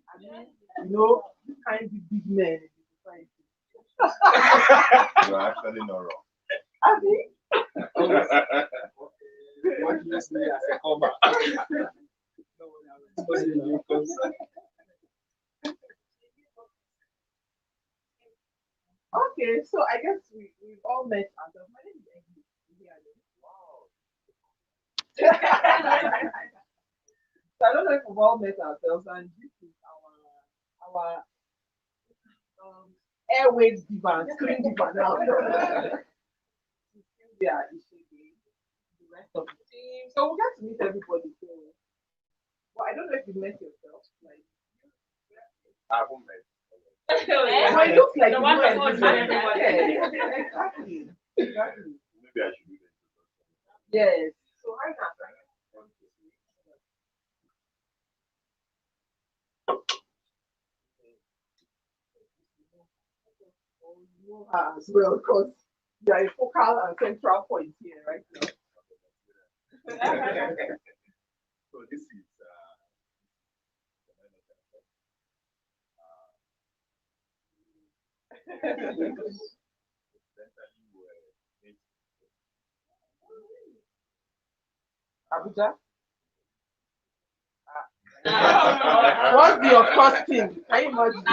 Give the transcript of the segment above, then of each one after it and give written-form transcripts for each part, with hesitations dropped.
I mean, you can't be big men in the society. You're actually not wrong. I mean, What you say as a cover? okay, so I guess we've all met ourselves. My name is Eggy. Wow. So I don't know if we've all met ourselves, and this is our airways diva, screen diva now. Yeah, the rest of the team. So we'll get to meet everybody. So, well, I don't know if you met yourself. Like, I haven't met. well, it looks like The you one met that was everybody. everybody. Yeah, exactly. Exactly. Maybe I should do that. Yes. So I got you are as well because you are a focal and central point here, right now. So this is essentially where Abuja. What's the of course thing? Can you imagine?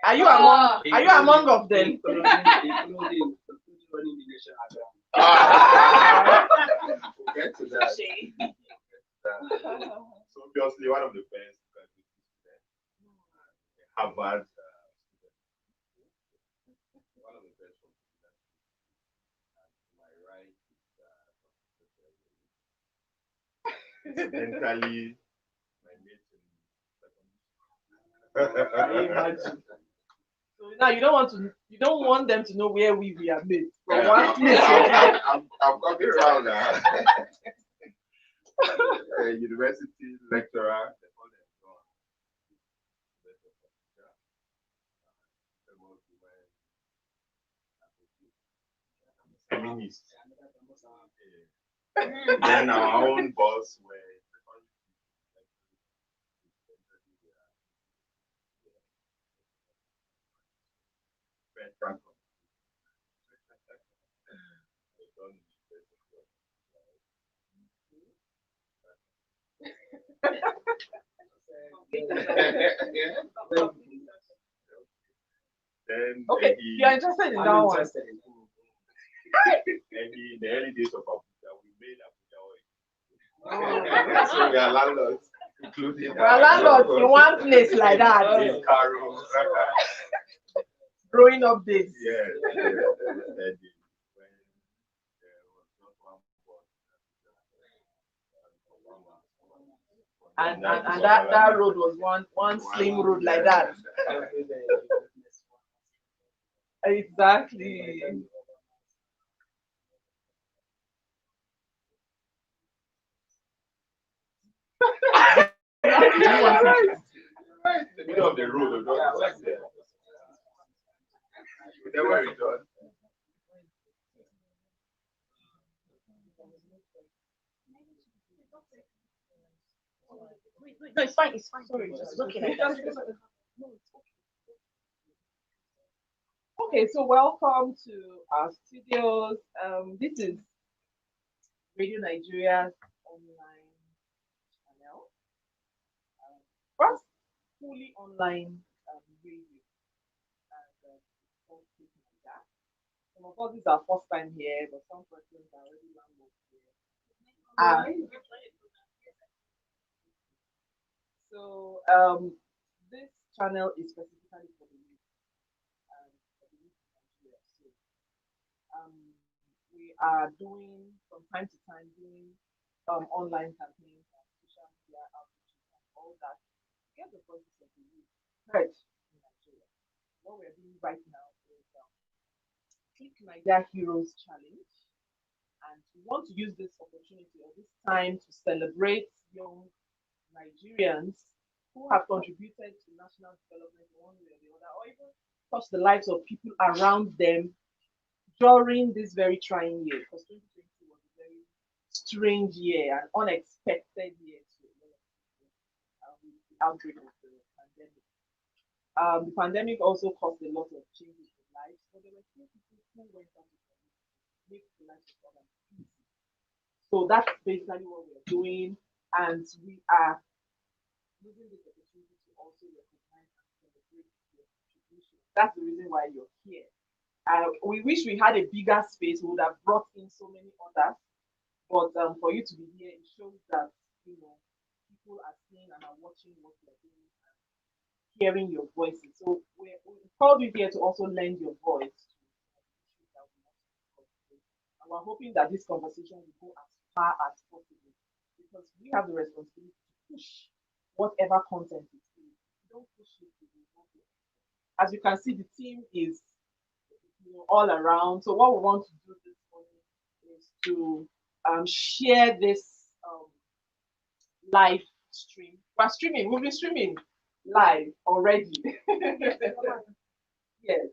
Are you among of them? we'll get to that. So obviously one of the best Harvard one of the best from my right is incidentally my mate in So now you don't want them to know where we are made. From Yeah, one place. I'm coming around now. University lecturer. Feminist. Then our own boss were then Okay, you're interested in that one. And in the early days of Abuja, we made Abuja oil. So we are landlords, including We're landlords in one place like that. in Caro. Growing up days. Yes. When there was not one boss, And that road was one slim road like that. Exactly. right. The middle of the road, like there. We never returned. No, it's fine. It's fine. Sorry, just looking at that. Okay, so welcome to our studios. This is Radio Nigeria's online channel. First fully online radio. And it's called Clicknaija. Some of us, this is our first time here, but some persons are already landlords here. So this channel is specifically for the youth and for the youth in Nigeria. So we are doing from time to time doing online campaigns and social media outreach and all that to get the voices of the youth heard in Nigeria. What we're doing right now is Click Nigeria Heroes Challenge, and we want to use this opportunity or this time to celebrate young Nigerians who have contributed to national development one way or the other, or even touch the lives of people around them during this very trying year. Because 2020 was a very strange year, an unexpected year to a lot of people, with the outbreak of the pandemic. The pandemic also caused a lot of changes in life, but there were still people who went out to make the life of others easy. So that's basically what we're doing, and we are using this opportunity to also recognize and celebrate your contribution. That's the reason why you're here. We wish we had a bigger space. We would have brought in so many others, but for you to be here, it shows that you know people are seeing and are watching what you're doing and hearing your voices. So we called you here to also lend your voice to issues that we want to discuss today. And we're hoping that this conversation will go as far as possible because we have the responsibility to push whatever content it is. If you don't push it, it will not be. As you can see, the team is all around. So what we want to do this morning is to share this live stream. We're streaming. We'll be streaming live already. Yes.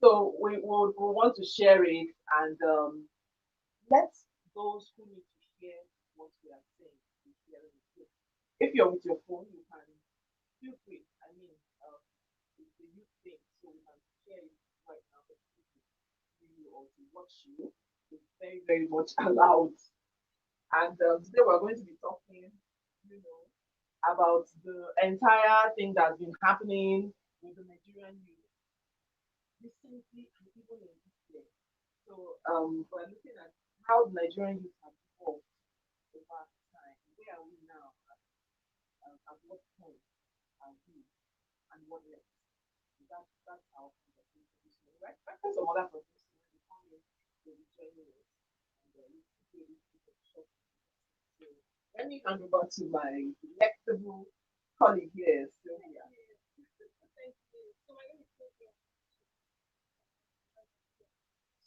So we want to share it and let those who need to hear what we are saying be hearing it. If you're with your phone, you can feel free. I mean, it's a youth thing, so we can share it right now. But people to you or to watch you, it's very, very much allowed. And today we're going to be talking, you know, about the entire thing that's been happening with the Nigerian youth recently and even in this year. So we're looking at how the Nigerian youth have evolved over time. Where are we now? At what point are we? And what next? So that's our conversation this morning. Right? I think some other professors when they come in, they'll be joining us and we'll really keep it short. So let me hand over to my delectable colleague here, Sylvia. Thank you. So my name is Clicknaija.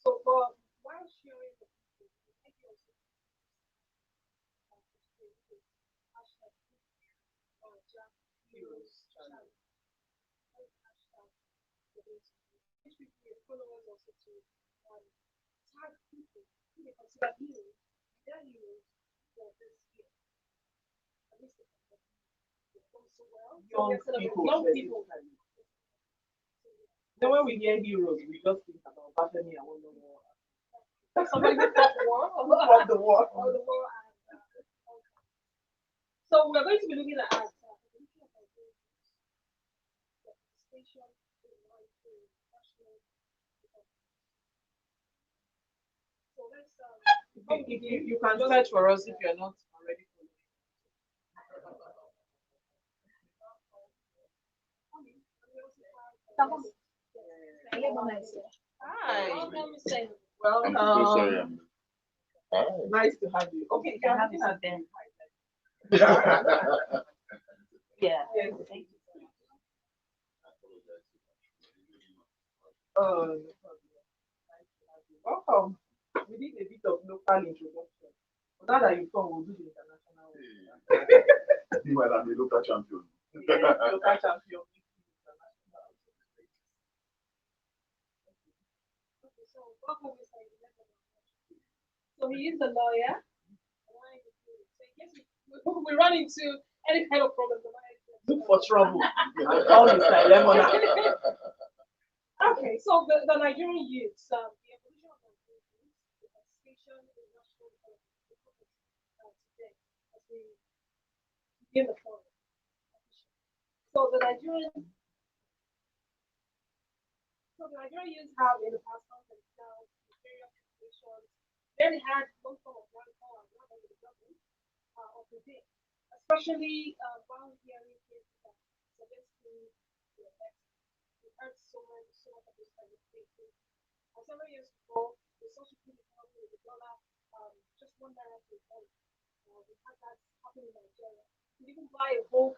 So, but while sharing the video, I think also hashtag Naija Heroes Heroes challenge. Challenge. Hashtag for those which people your followers also to um, tag people who they consider heroes, their heroes for this year. At least they've done so well. So we Young are celebrating people, young people. specifically. Then when we hear heroes, we just think about Bethany and Wonder War. Somebody who fought the war. Who fought the war? Or the war and so we're going to be looking at participation in national development. So let's You can search for us if you're not already following. Hi. I'm so sorry. Welcome. Nice to have you. Okay, You you're can have looking it at then. I'm Yeah. Yes. Oh, no problem. Nice to have you. Welcome. We did a bit of local introduction. But now that you come, we'll do the international one. Meanwhile, I'm a local champion. Yes, local champion. International. Okay, so welcome, Mr. Independent. So he is a lawyer. So in case we run into any kind of problem, the lawyer is Look for trouble. And call Mr. Lemona. Okay, so the Nigerian youth, the evolution of Nigerian youth, the participation in national development, the topic today as we begin the forum. So the Nigerian youth have in the past found themselves in various situations where they had one form of radical and one of the government of the day, especially while hearing cases that suggesting the effects. We heard so much of this kind of cases. And several years ago, the social media economy with the dollar just one naira to a dollar. We had that happen in Nigeria. You even buy a whole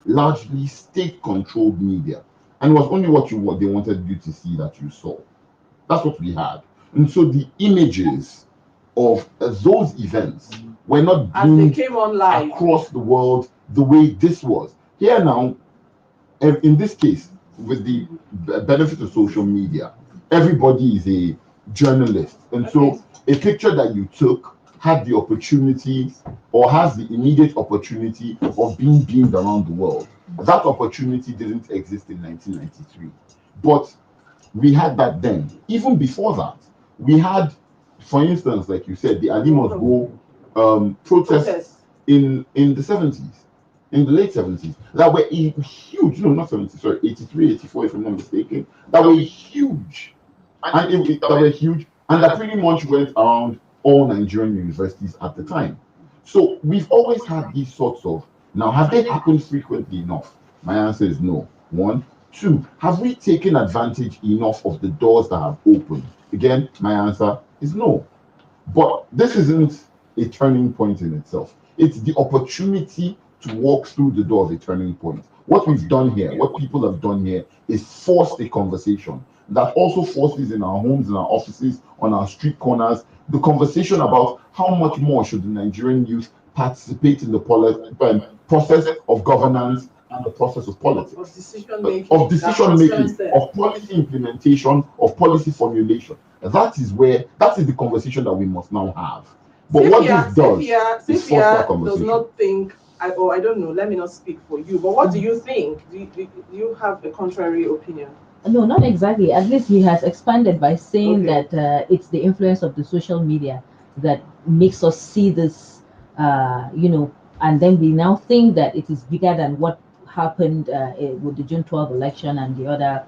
largely state-controlled media, and it was only what they wanted you to see that you saw. That's what we had, and so the images of those events were not As they beamed came on live. across the world the way this was. Here now, in this case, with the benefit of social media, everybody is a journalist, and so a picture that you took had the opportunity or has the immediate opportunity of being beamed around the world. That opportunity didn't exist in 1993, but we had that then. Even before that, we had, for instance, like you said, the Ali Must Go protests in the 70s, in the late 70s, that were huge. No, not 70s, sorry, 83, 84, if I'm not mistaken. That were huge, that were huge, and that pretty much went around all Nigerian universities at the time. So we've always had these sorts of. Now, have they happened frequently enough? My answer is no. One. Two, have we taken advantage enough of the doors that have opened? Again, my answer is no. But this isn't a turning point in itself. It's the opportunity to walk through the door of a turning point. What we've done here, what people have done here, is forced a conversation that also forces in our homes, in our offices, on our street corners, the conversation about how much more should the Nigerian youth participate in the process of governance and the process of politics, of decision making, of policy implementation, of policy formulation. That is the conversation that we must now have. But what this does is force that conversation. Does not think, or I don't know, let me not speak for you, but what do you think? Do you have a contrary opinion? No, not exactly. At least he has expanded by saying that it's the influence of the social media that makes us see this, and then we now think that it is bigger than what happened with the June 12 election and the other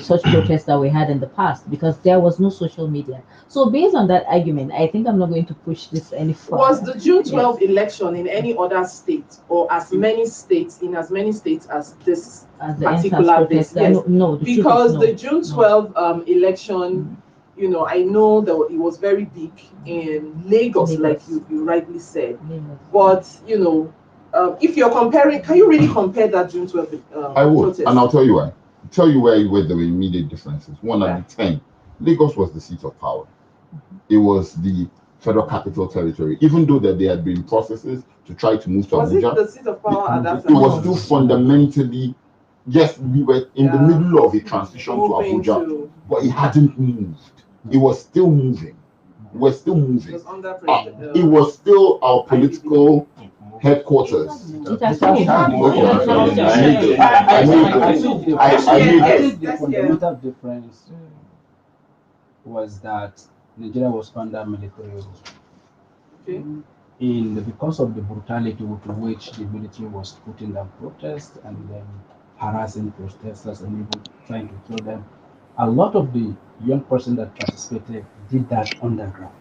such protests that we had in the past, because there was no social media. So based on that argument, I think I'm not going to push this any further. Was the June 12 election in any other state, or as many states as this particular this? Yes. No, because the June 12 election, I know that it was very big in Lagos. Like you rightly said. But if you're comparing, can you really compare that June 12 I would, protest? and I'll tell you why. Tell you where there were immediate differences. One at the time, Lagos was the seat of power. It was the Federal Capital Territory, even though that there had been processes to try to move to Abuja. Was it the seat of power at that time? It was still fundamentally, yes, we were in the middle of a transition to Abuja, but it hadn't moved. It was still moving. We're still moving. It was still our political headquarters. I think the fundamental difference was that Nigeria was under military rule. Because of the brutality with which the military was putting down protests and then harassing protesters and even trying to kill them, a lot of the young persons that participated did that underground.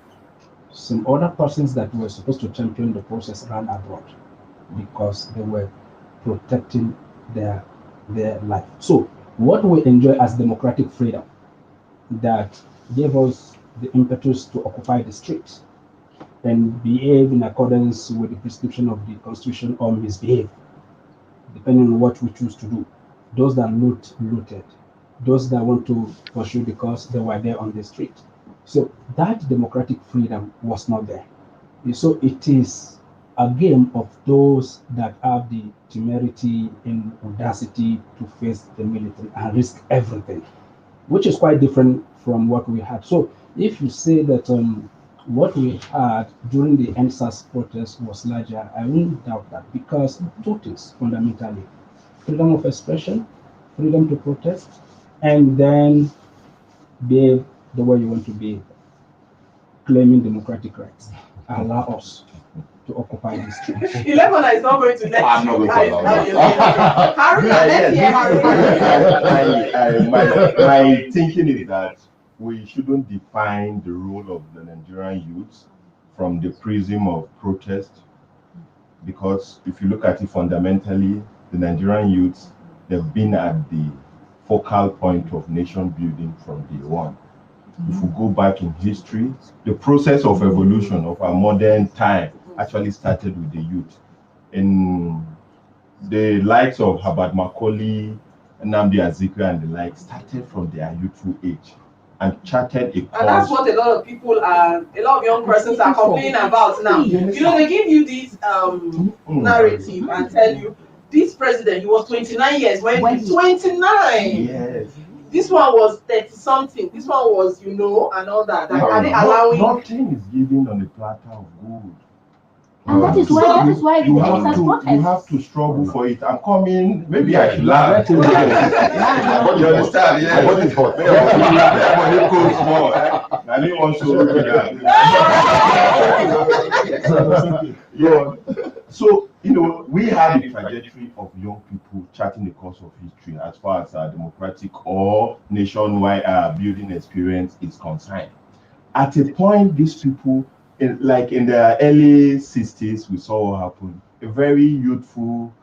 Some other persons that were supposed to champion the process ran abroad because they were protecting their life. So what we enjoy as democratic freedom that gave us the impetus to occupy the streets and behave in accordance with the prescription of the Constitution or misbehave, depending on what we choose to do. Those that looted. Those that want to pursue because they were there on the street. So that democratic freedom was not there. So it is a game of those that have the temerity and audacity to face the military and risk everything, which is quite different from what we had. So if you say that what we had during the NSAS protest was larger, I won't doubt that, because two things fundamentally: freedom of expression, freedom to protest, and then behave the way you want to be, claiming democratic rights. Allow us to occupy this street. 11 is not going to let I'm not going to allow that. My thinking is that we shouldn't define the role of the Nigerian youths from the prism of protest, because if you look at it fundamentally, the Nigerian youths, they've been at the focal point of nation building from day one. If we go back in history, the process of evolution of our modern time actually started with the youth. In the likes of Herbert Macaulay, Nnamdi Azikiwe, and the like started from their youthful age and charted a course. And that's what a lot of people are, a lot of young persons are complaining about now. You know, they give you this narrative and tell you this president, he was 29 years when he's 29. Yes. This one was 30 something. This one was, you know, and all that. Like, are they allowing? Nothing is given on a platter of gold. And that is why you the have exercise to protest. you have to struggle for it. I'm coming. Maybe I should laugh. You understand? Yeah. What is hot? Everybody goes more. I didn't want to. Yeah. So you know, we have the trajectory of young people charting the course of history as far as our democratic or nationwide building experience is concerned. At a point, these people, like in the early 60s, we saw what happened. A very youthful,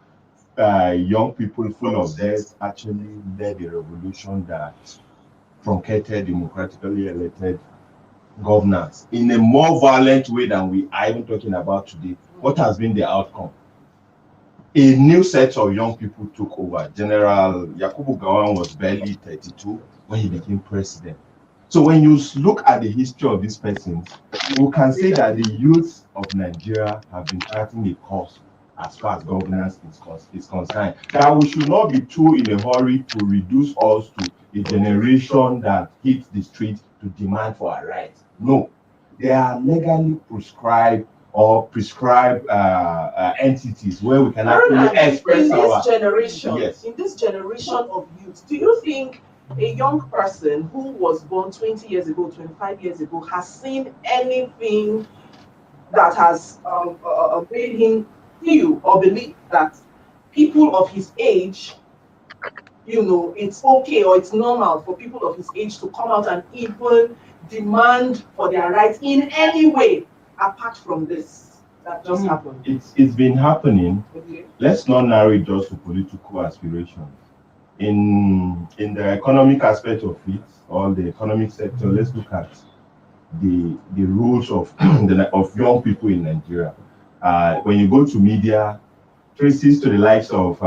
young people full of zest actually led a revolution that truncated democratically elected governance in a more violent way than we are even talking about today. What has been the outcome? A new set of young people took over. General Yakubu Gowon was barely 32 when he became president. So when you look at the history of these persons, you can say that the youth of Nigeria have been charting a course as far as governance is concerned. That we should not be too in a hurry to reduce us to a generation that hits the street to demand for our rights. No, they are legally prescribed or prescribed entities where we can actually express our generation. Yes. In this generation of youth, do you think a young person who was born 20 years ago, 25 years ago, has seen anything that has made him feel or believe that people of his age, you know, it's okay or it's normal for people of his age to come out and even demand for their rights in any way apart from this that just happened? It's been happening. Okay. Let's not narrow it just to political aspirations. In the economic aspect of it, or the economic sector, let's look at the rules of of young people in Nigeria. When you go to media, traces to the likes of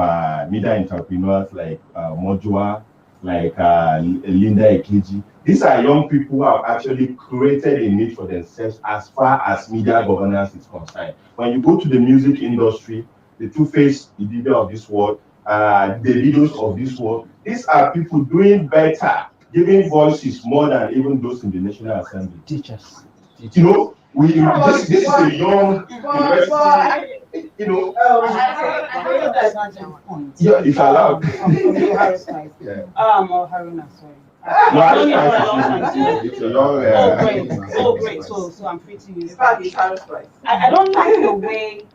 media entrepreneurs like Mojua, like Linda Ekeji. These are young people who have actually created a niche for themselves as far as media governance is concerned. When you go to the music industry, the Two-Face Idibia of this world, the leaders of this world, these are people doing better, giving voices more than even those in the National Assembly. Teachers. You know, this is a young university. You know, yeah, it's allowed. Yeah. Or Haruna, sorry. No, I don't know. it's a young. Oh, great. Oh, great. So I'm free to use In fact, it's Harris Price. I don't like the way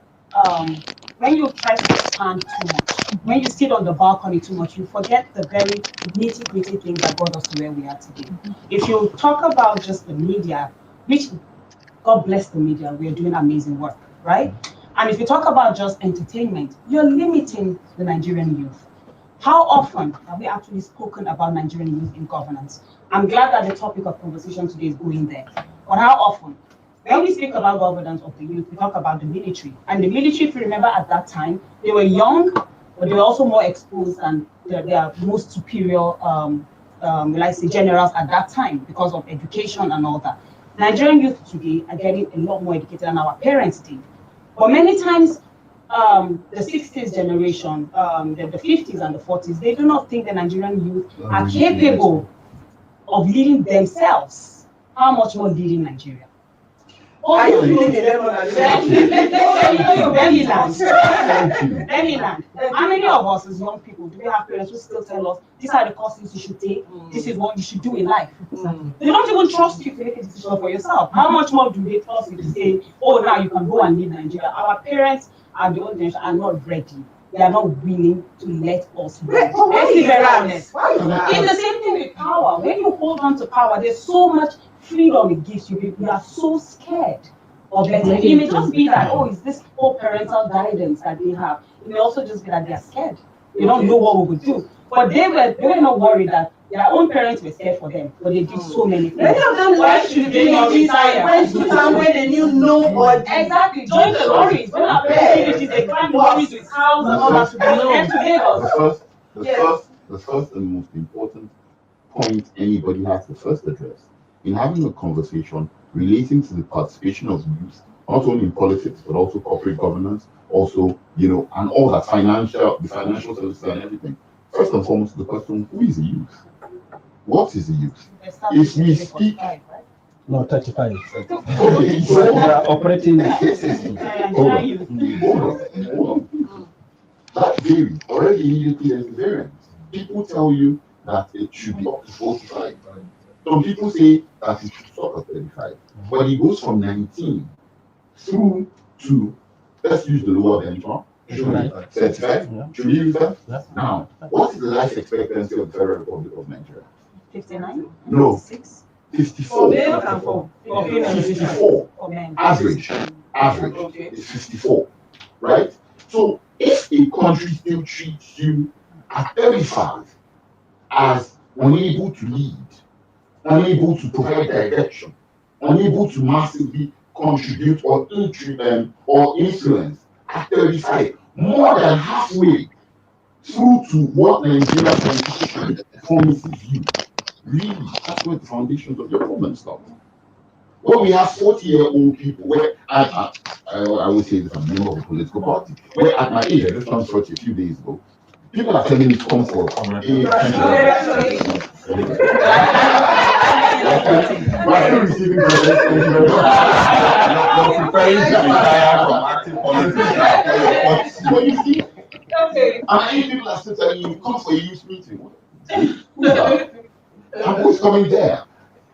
when you try to expand too much, when you sit on the balcony too much, you forget the very nitty-gritty things that got us to where we are today. If you talk about just the media, which God bless the media, we are doing amazing work, right? And if you talk about just entertainment, you're limiting the Nigerian youth. How often have we actually spoken about Nigerian youth in governance? I'm glad that the topic of conversation today is going there. But how often? When we speak about governance of the youth, we talk about the military. And the military, if you remember at that time, they were young, but they were also more exposed and their most superior, let's say, generals at that time because of education and all that. Nigerian youth today are getting a lot more educated than our parents did. But many times, the 60s generation, the 50s and the 40s, they do not think the Nigerian youth are capable of leading themselves. How much more leading Nigeria? Are you feeling the lemon? Let me land. How many of us as young people do we have parents who still tell us these are the courses you should take, this is what you should do in life? They don't even trust you to make a decision for yourself. How much more do they trust you to say, oh, now you can go and lead Nigeria? Our parents are the old generation are not ready. They are not willing to let us lead. Let's be very honest. It's the same thing with power. When you hold on to power, there's so much freedom it gives you. You are so scared of letting it. It may just be that, oh, it's this whole parental guidance that they have. It may also just be that they're scared. They don't know what we would do. But they were not worried that Their own parents were scared for them, but they did so many things. Many of them left to the villages and went to town where they knew nobody. Exactly, join the lorries. When our parents villages, they climb the lorries with cows and all that to get to Lagos. The first and most important point anybody has to first address in having a conversation relating to the participation of youth, not only in politics but also corporate governance, also and all that the financial services and everything. First and foremost, the question: who is the youth? What is the youth? If we speak, No, 35. okay, We so are operating system. hold on. That varies. Already immediately there's a variance. People tell you that it should be up to 45. Some people say that it should stop at 35. But it goes from 19 through to, let's use the lower benchmark, 35. Yeah. Should we use that? Yeah. Now, what is the life expectancy of the Federal Republic of Nigeria? 59? No. 6? 54. Male and for 54. For men. Average Okay. is 54, right? So if a country still treats you at 35 as unable to lead, unable to provide direction, unable to massively contribute or influence at 35, more than halfway through to what Nigeria's constitution promises you, really, that's where the foundations of your problem start. When we have 40-year-old people, where I would say this, I'm a member of a political party, where at my age, I just turned 40 a few days ago, people are telling me to come for We're still receiving presents. Thank you very much. You're preparing to retire from active politics. But you see, Okay. and many people are still telling you, come for a youth meeting. Who's that? And who's coming there?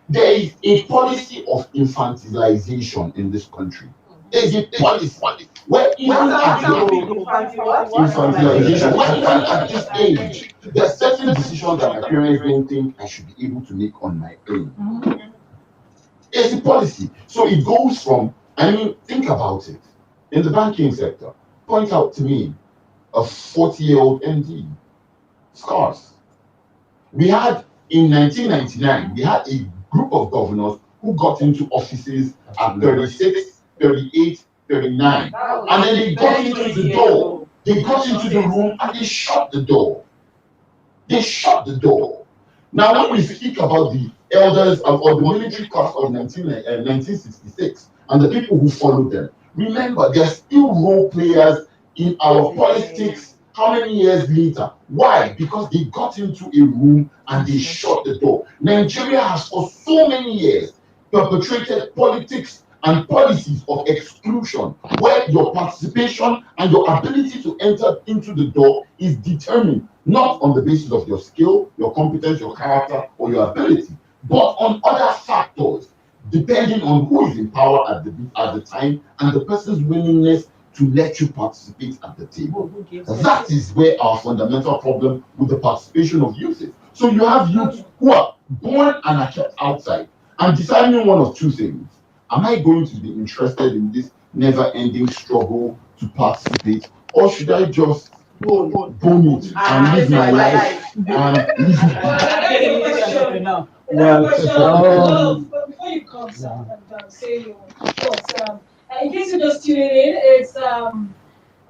There is a policy of infantilization in this country. There is a policy where even at infantilization, where even at this age, there are certain decisions that my parents don't think I should be able to make on my own. It's a policy. So it goes from, think about it. In the banking sector, point out to me a 40-year-old MD. Scars. We had, in 1999, we had a group of governors who got into offices at 36, 38, 39. And then they got into the door. They got into the room and they shut the door. They shut the door. Now, when we speak about the elders or the military class of 1966 and the people who followed them, remember, they're still role players in our politics. How many years later? Why? Because they got into a room and they shut the door. Nigeria has for so many years perpetrated politics and policies of exclusion, where your participation and your ability to enter into the door is determined not on the basis of your skill, your competence, your character, or your ability, but on other factors, depending on who is in power at the time and the person's willingness to let you participate at the table. That is where our fundamental problem with the participation of youth is. So you have youth who are born and are kept outside and deciding one of two things. Am I going to be interested in this never-ending struggle to participate, or should I just bone it and live my life and leave it? Well, But before you come, and say your thoughts, in case you're just tuning in, it's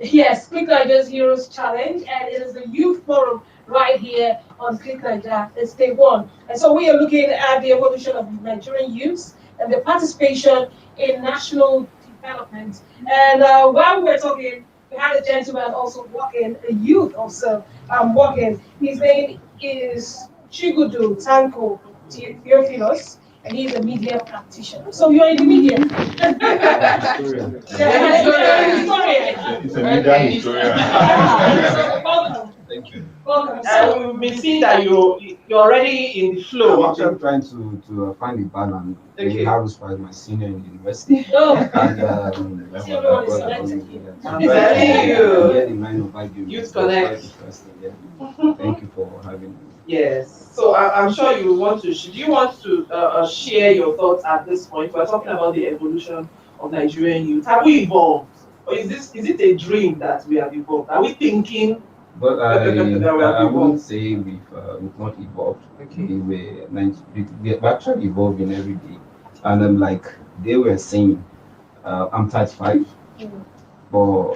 yes, Clicknaija's Heroes Challenge, and it is the youth forum right here on Clicknaija. It's day one, and so we are looking at the evolution of Nigerian youths and their participation in national development. And while we were talking, we had a gentleman also walking, a youth also walking. His name is Chigudu Tanko Theophilus, and he's a media practitioner. So you're in the media. It's a media historian. Welcome. Thank you. Welcome. And we've been seeing that you're already in the flow. I'm actually trying to find a balance. Okay. I was my senior in the university. Oh. And Everyone is selecting you. I'm telling you. Yeah, the line of argument. Youth Connect. Yeah. Thank you for having me. Yes. So I'm sure you want to. Do you want to share your thoughts at this point? We're talking about the evolution of Nigerian youth. Have we evolved, or is it a dream that we have evolved? Are we thinking But Well, I evolved. wouldn't say we've not evolved. Okay. We're actually evolving every day. And like they were saying, I'm 35, but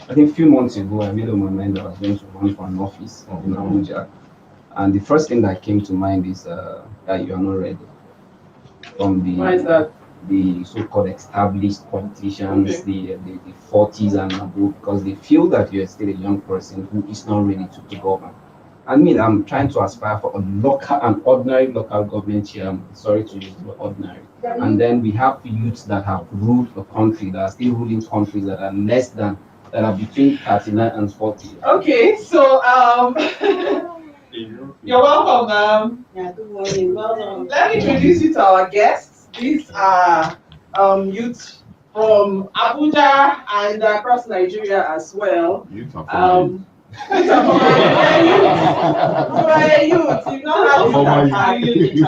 I think a few months ago I made up my mind that I was going to run for an office in Abuja. And the first thing that came to mind is that you are not ready. From Why is that? the so-called established politicians, Okay. the 40s and above, because they feel that you're still a young person who is not ready to govern. I mean, I'm trying to aspire for an ordinary local government chairman. Sorry to use the word ordinary. And then we have youths that have ruled the country, that are still ruling countries that are that are between 39 and 40. Okay, so you're welcome, Yeah, good morning. Well done. Let me introduce you to our guests. These are youth from Abuja and across Nigeria as well. Youth are Um, youth are from Nigeria. You are a youth. You don't have Former to youth.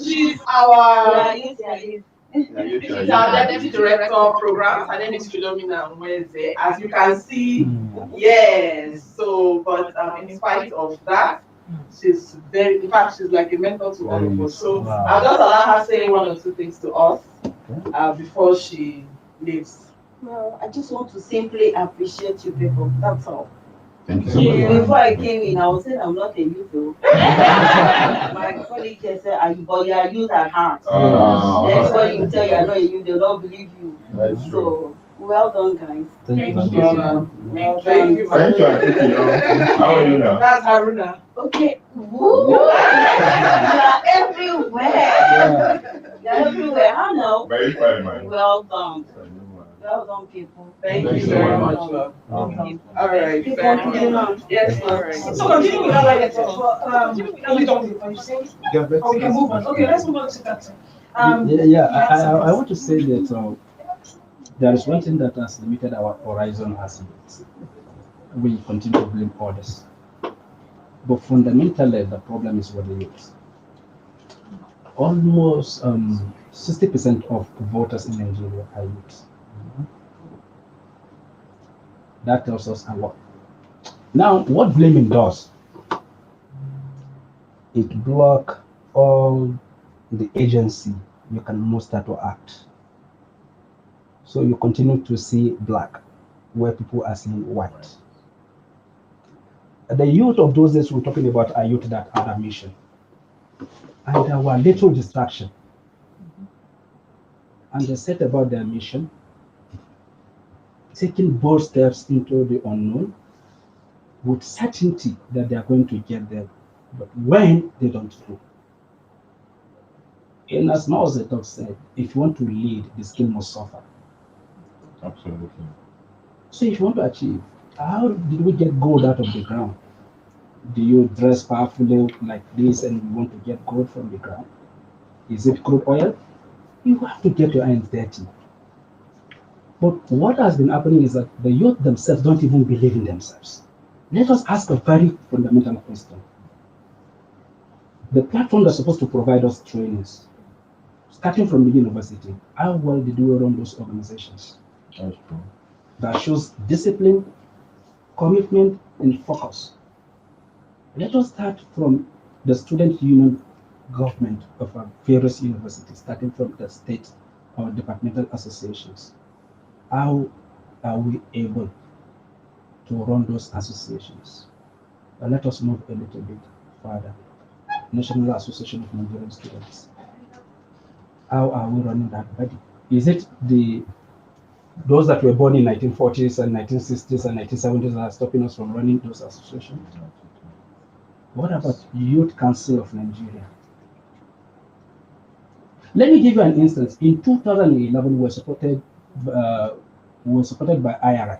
she's our Yeah, she's our deputy director of programs. Her name is Philomena Wednesday. As you can see, yes. So, but in spite of that, she's in fact, she's like a mentor to all of us. So Wow. I'll just allow her say one or two things to us before she leaves. Well, I just want to simply appreciate you people. That's all. Thank you so much. Before I came in, I was saying I'm not a youth. My colleague just said, but you are youth at heart. That's why you tell you are not a youth, they don't believe you. That's true. So, well done, guys. Thank Thank you. you. Well Thank you. done. Thank you. How are you now? That's Haruna. Okay. Woo! You are everywhere. You are everywhere. I know. Very fine, man. Well done. Well done, people. Thank Thank you you very so much. much. Love. Welcome. All right. Keep Very on much. keeping on. Yes, all right. So continue with that like are we done with the conversation? Yeah, but We can move on. Okay, let's move on to that. I want to say that there is one thing that has limited our horizon as youths. We continue to blame others. But fundamentally, the problem is with the youth. Almost 60% of voters in Nigeria are youths. That tells us a lot. Now, what blaming does, it blocks all the agency you can muster to act. So you continue to see black where people are seeing white. The youth of those days we're talking about are youth that had a mission. And there were little distraction. And they set about their mission, taking bold steps into the unknown with certainty that they are going to get there. But when they don't know. And as Mao Zedong said, if you want to lead, the skill must suffer. Absolutely. So if you want to achieve, how did we get gold out of the ground? Do you dress powerfully like this and you want to get gold from the ground? Is it crude oil? You have to get your hands dirty. But what has been happening is that the youth themselves don't even believe in themselves. Let us ask a very fundamental question. The platform that's supposed to provide us trainings, starting from the university, how well did we run those organizations? That's true. That shows discipline, commitment, and focus. Let us start from the student union government of our various universities, starting from the state or departmental associations. How are we able to run those associations? Let us move a little bit further. National Association of Nigerian Students. How are we running that body? Is it those that were born in 1940s and 1960s and 1970s that are stopping us from running those associations? What about Youth Council of Nigeria? Let me give you an instance. In 2011, we were supported by IRI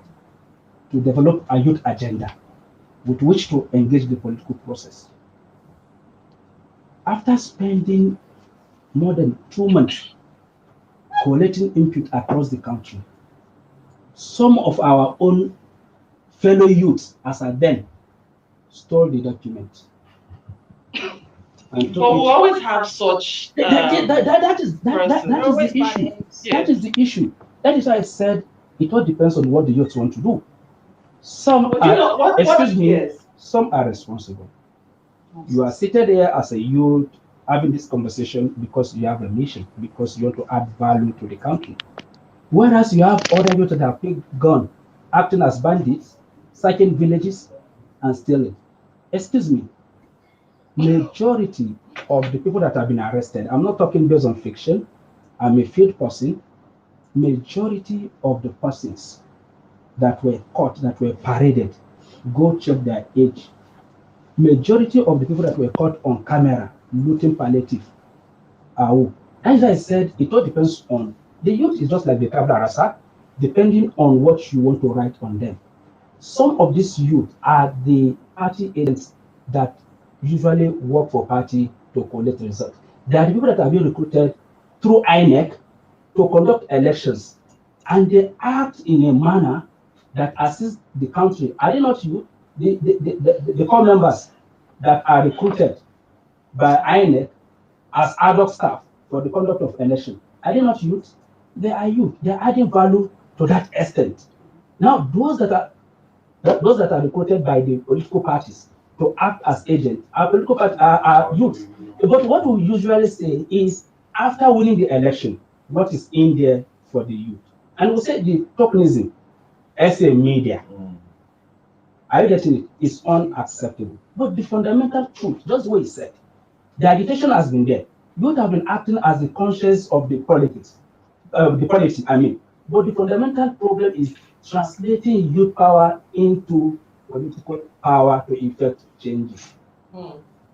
to develop a youth agenda with which to engage the political process. After spending more than 2 months collecting input across the country, some of our own fellow youths, as at then, stole the document. But we always have such. That is the issue. That is the issue. That is why I said it all depends on what the youths want to do. Some But you know what? excuse me, Yes. some are responsible. You are seated here as a youth having this conversation because you have a mission, because you want to add value to the country. Whereas you have other youth that have picked gun, acting as bandits, sacking villages, and stealing. Excuse me, majority of the people that have been arrested, I'm not talking based on fiction, I'm a field person, majority of the persons that were caught, that were paraded, go check their age. Majority of the people that were caught on camera looting palliative are who? As I said, it all depends on the youth is just like the tabla rasa, depending on what you want to write on them. Some of these youth are the party agents that usually work for party to collect results. They are the people that are being recruited through INEC to conduct elections, and they act in a manner that assists the country. Are they not you? The core members that are recruited by INEC as ad hoc staff for the conduct of election. Are they not youth? They are youth. They are adding value to that extent. Now, those that are recruited by the political parties to act as agents are political parties are youth. But what we usually say is after winning the election, what is in there for the youth? And we say the tokenism as a media. Are you getting it? It's unacceptable. But the fundamental truth, just what he said, the agitation has been there. Youth have been acting as the conscience of the politics, I mean. But the fundamental problem is translating youth power into political power to effect changes.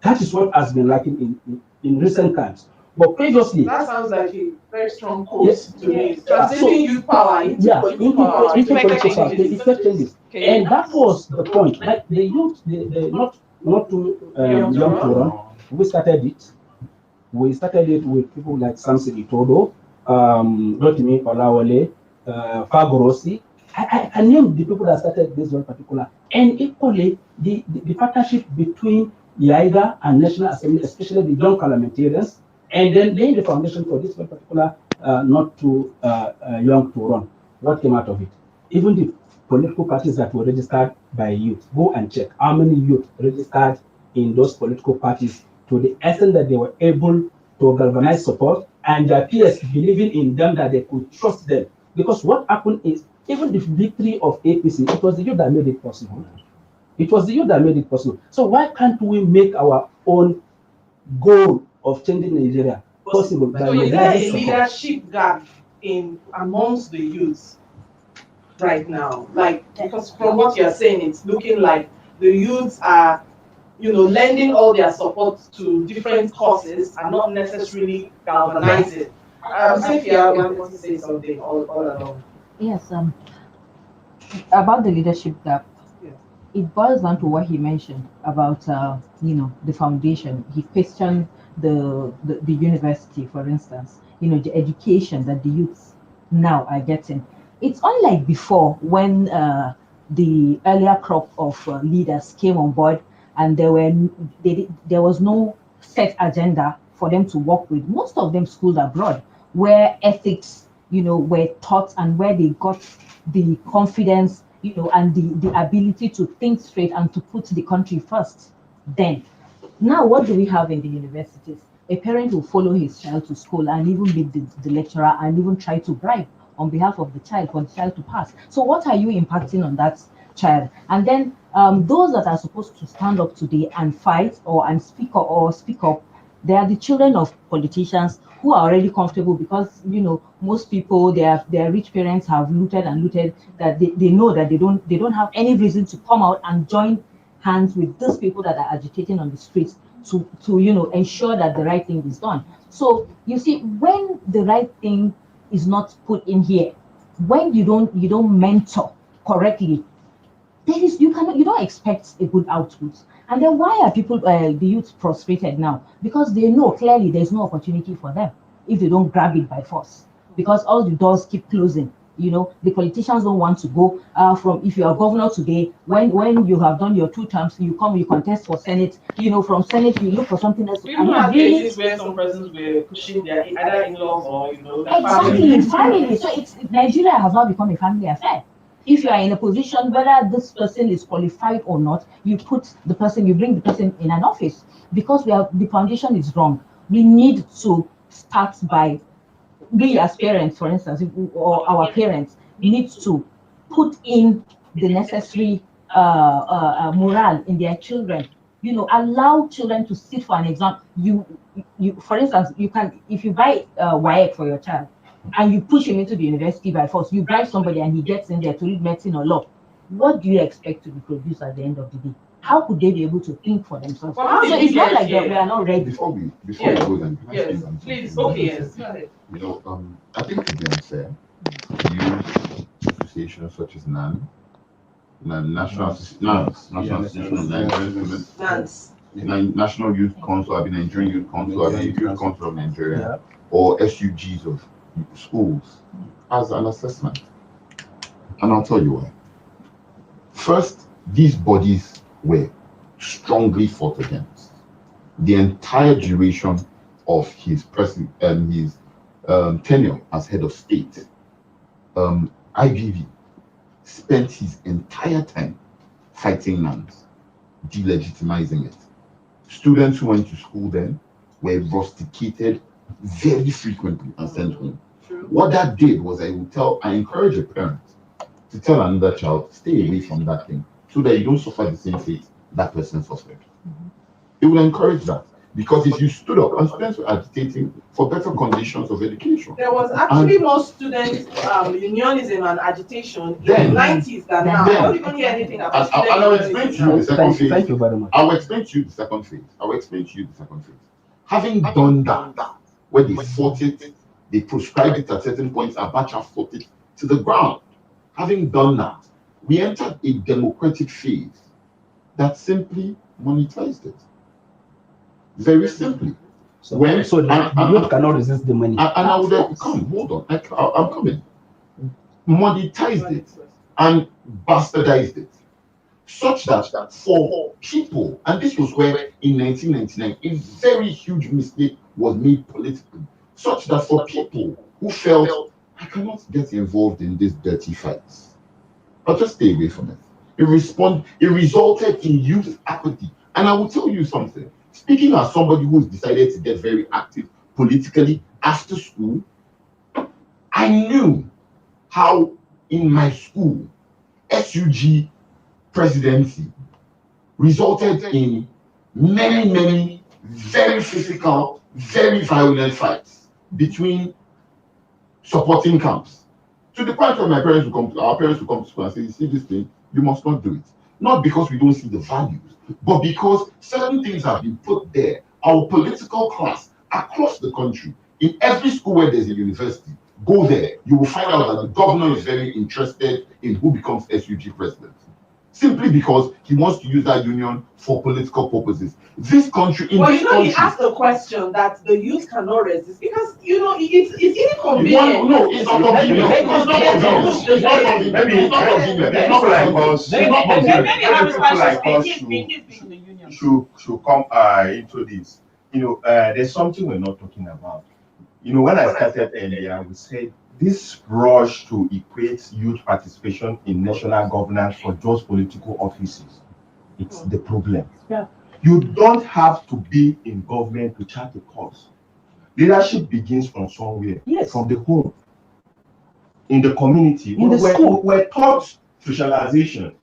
That is what has been lacking in recent times. But previously, That sounds like a very strong quote yes, to me. so, Translating youth power into political power to effect changes. effect changes. Okay. And that was the point. Like the youth, not too young to run. We started it. We started it with people like Samson Itodo, Rotimi Olawale, Fagorosi. I named the people that started this one particular. And equally, the partnership between Nigerian and National Assembly, especially the young parliamentarians, and then laying the foundation for this one particular not too young to run. What came out of it? Even the political parties that were registered by youth, go and check how many youth registered in those political parties to the extent that they were able to galvanize support and their peers believing in them that they could trust them. Because what happened is, even the victory of APC, it was the youth that made it possible. It was the youth that made it possible. So why can't we make our own goal of changing Nigeria possible by So is there a mobilizing support? leadership gap in amongst the youth right now? Like, because from what you're saying, it's looking like the youths are, lending all their support to different causes and not necessarily galvanizing. Cynthia wanted to say something all along. Yes, about the leadership gap, Yeah. it boils down to what he mentioned about the foundation. He questioned the university, for instance, the education that the youths now are getting. It's unlike before when the earlier crop of leaders came on board and there was no set agenda for them to work with. Most of them schooled abroad, where ethics were taught and where they got the confidence and the ability to think straight and to put the country first. Then now what do we have in the universities? A parent will follow his child to school and even meet the lecturer and even try to bribe on behalf of the child for the child to pass. So what are you impacting on that child? And then those that are supposed to stand up today and fight and speak up, they are the children of politicians who are already comfortable because most people, their rich parents have looted and looted, that they know that they don't have any reason to come out and join hands with those people that are agitating on the streets to ensure that the right thing is done. So you see, when the right thing is not put in here, when you don't mentor correctly, you don't expect a good output. And then why are people the youth frustrated now? Because they know clearly there's no opportunity for them if they don't grab it by force. Because all the doors keep closing. The politicians don't want to go from, if you are governor today, when you have done your 2 terms, you contest for Senate. From Senate you look for something else. We even have cases where some persons were pushing their either in-laws or their exactly family. So Nigeria has now become a family affair. If you are in a position, whether this person is qualified or not, you bring the person in an office, because the foundation is wrong. We need to start by, we as parents, for instance, or our parents need to put in the necessary morale in their children. Allow children to sit for an exam. For instance, you can, if you buy WAEC for your child and you push him into the university by force, you bribe somebody and he gets in there to read medicine or law. What do you expect to be produced at the end of the day? How could they be able to think for themselves? Well, how So did it's we not get like here? we are not ready. Before we Yes. go then, can I say Yes, something? please. Okay, yes. Go ahead. I think to be unfair, youth associations such as National Association of Nigerian Students, Nance. National Youth Council, Nigerian Youth Council, Youth Council of Nigeria, Yeah. or SUGs of schools as an assessment. And I'll tell you why. First, these bodies were strongly fought against. The entire duration of his tenure as head of state, IVV spent his entire time fighting NANS, delegitimizing it. Students who went to school then were rusticated very frequently and sent home. What that did was I encourage a parent to tell another child, stay away from that thing, so that you don't suffer the same fate that person suffered. It will encourage that. Because if you stood up, and students were agitating for better conditions of education. There was actually more student unionism and agitation in the 90s than now. I don't even hear anything about student I'll explain to you the second phase. Thank you very much. I will explain to you the second phase. Having done that, where they fought it, they prescribed it at certain points, Abacha fought it to the ground. Having done that, we entered a democratic phase that simply monetized it. Very simply. So the youth cannot resist the money. And I would hold on, I'm coming. Monetized it and bastardized it, such that for people, and this was where in 1999 a very huge mistake was made politically, such that for people who felt, I cannot get involved in these dirty fights, I'll just stay away from it. It resulted in youth apathy. And I will tell you something. Speaking as somebody who's decided to get very active politically after school, I knew how in my school SUG presidency resulted in many very physical, very violent fights between supporting camps. To the point where our parents would come to school and say, you see this thing, you must not do it. Not because we don't see the values, but because certain things have been put there. Our political class across the country, in every school where there's a university, go there, you will find out that the governor is very interested in who becomes SUG president. Simply because he wants to use that union for political purposes. This country, he asked a question that the youth cannot resist because it's inconvenient. No, it's not convenient. It's not convenient. Maybe people like us should come into this. There's something we're not talking about. When I started earlier, we said this rush to equate youth participation in national governance for just political offices, it's the problem. Yeah. You don't have to be in government to chart a course. Leadership begins from somewhere, Yes. from the home, in the community. In the school. We're taught socialization.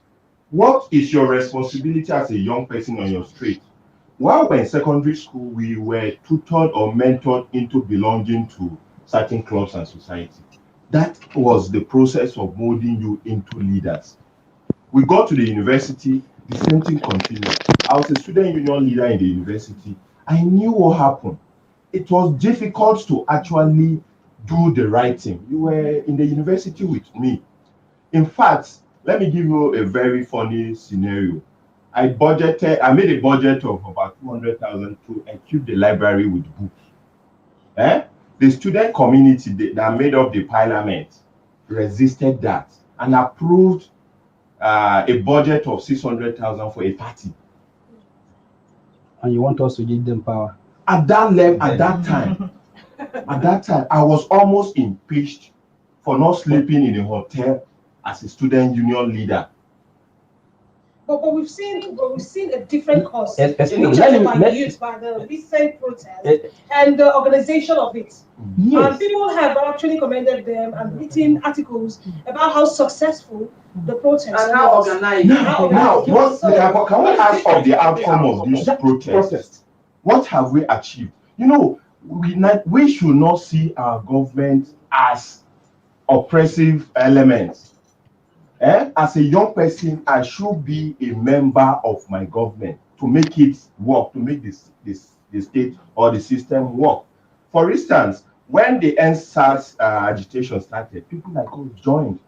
What is your responsibility as a young person on your street? While we're in secondary school, we were tutored or mentored into belonging to certain clubs and society. That was the process of molding you into leaders. We got to the university, the same thing continued. I was a student union leader in the university. I knew what happened. It was difficult to actually do the right thing. You were in the university with me. In fact, let me give you a very funny scenario. I made a budget of about 200,000 to equip the library with books. The student community that made up the parliament resisted that and approved a budget of 600,000 for a party. And you want us to give them power? At that time, I was almost impeached for not sleeping in a hotel as a student union leader. But we've seen a different cause Excuse me, by youth by the recent protest and the organization of it. And people have actually commended them and written articles about how successful the protest And how organized. Now, can we ask of the outcome of this protest? What have we achieved? You know, we should not see our government as oppressive elements. As a young person, I should be a member of my government to make it work, to make the state or the system work. For instance, when the NSAS agitation started, people like us joined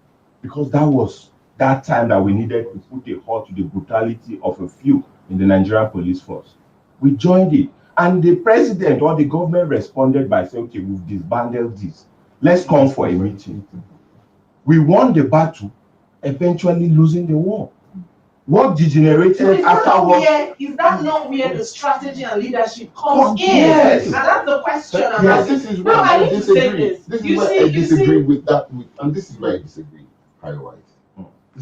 because that was that time that we needed to put a halt to the brutality of a few in the Nigerian police force. We joined it, and the president or the government responded by saying, okay, we've disbanded this. Let's come for a meeting. We won the battle, eventually losing the war. What degenerated afterwards? Is that not where the strategy and leadership comes in? Yes. And that's the question. Yes, this is where I I need to say disagree. this. This is You where see- I you disagree see- with that, and this is where I disagree.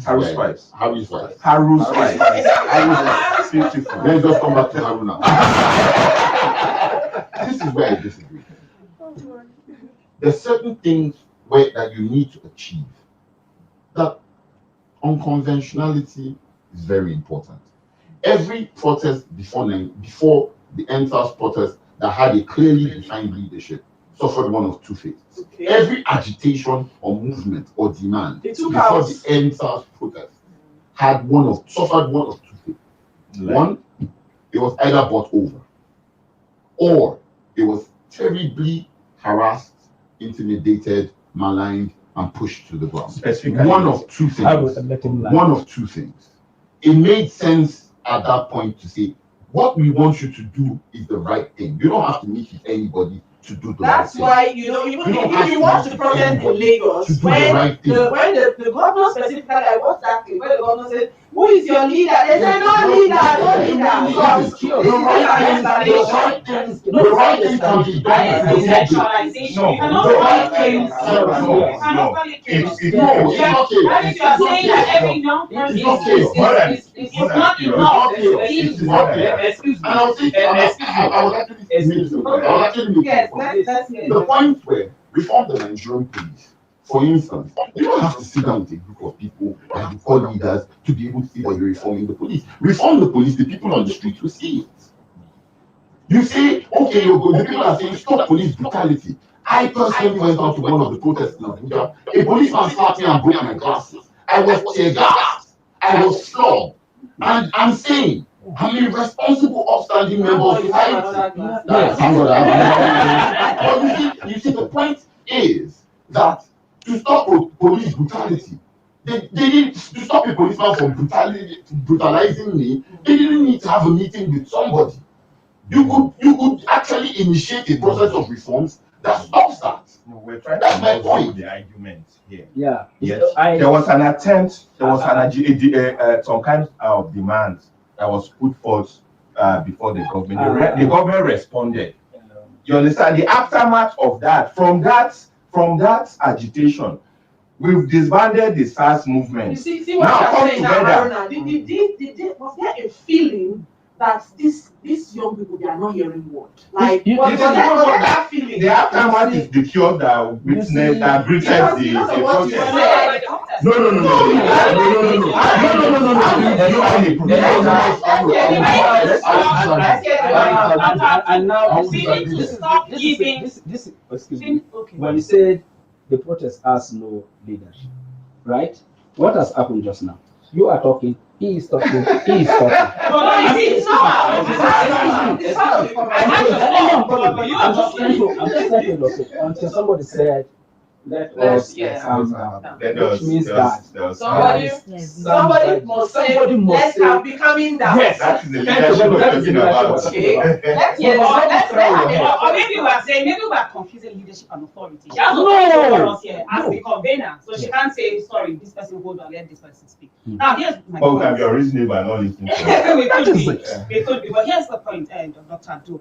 Harry's Spice. Harry's right. Haru's right. Beautiful. Let's just come back to Haruna. This is where I disagree. There's certain things that you need to achieve. That unconventionality is very important. Every protest before the NSAS protest that had a clearly defined leadership suffered one of two fates. Okay. Every agitation or movement or demand They took before out. the NSAS protest suffered one of two fates. One, it was either bought over, or it was terribly harassed, intimidated, maligned, and pushed to the ground. Specifically, One of two things. I would let him lie. One of two things. It made sense at that point to say, what we want you to do is the right thing. You don't have to meet with anybody to do the That's right thing. why, even You don't if have you to want meet to with protest in anybody Lagos, to do the when right thing. the governor specifically, I watched that clip where the governor said, who is your leader? They said, no leader, no leader. So I'm sure The right thing can be done. That is decentralization. No, You cannot no, call it chaos. no, You cannot call it chaos. It's No, it's not That means you are saying that every chaos. young person It's not chaos. it's not enough. It's not chaos. Excuse me. And I'll say, I was actually Yes, making let's hear the it. point where reform the Nigerian police, for instance, you don't have to sit down with a group of people that you call leaders to be able to see that you're reforming the police. Reform the police, the people on the streets will see it. You say, okay, the people are saying stop police brutality. I personally went out to one of the protests in Abuja. A policeman slapped me and broke my glasses. I was tear gassed. I was flogged. And I'm saying, I'm a responsible, upstanding member of society. But you see, the point is that to stop police brutality, they didn't, to stop a policeman from brutalizing me, they didn't need to have a meeting with somebody. You could actually initiate a process of reforms that stops that. No, we're trying That's to my know point. the argument here. Yeah. Yes, there was an attempt, some kind of demand that was put forth before the government. The government responded. You understand? The aftermath of that, from that agitation, we've disbanded the SARS movement. You see what Now you're come saying now, together. Haruna, was there a feeling that these young people, they are not hearing word? Like, was this there is- that feeling? The aftermath is the cure that witnessed, that greeted Because of what you protest. said. No. You are the And now We need to stop giving. excuse me. When you said the protest has no leadership, right? What has happened just now? You are talking, he is talking, he is talking. But you see, it's not. It's part of the conversation. I'm just trying to illustrate until somebody said, let us calm down. Which means that Somebody must say, let's have be coming down. Yes, that is the leadership we're talking about. Okay. Let's or maybe we are saying, maybe we are confusing leadership and authority. She has No. authority over us here as the convener, so she can't say, sorry, this person hold on, let this person speak. Now here's my Oh, we can point. be unreasonable and not listening to We could be, but here's the point, Dr. Abdul.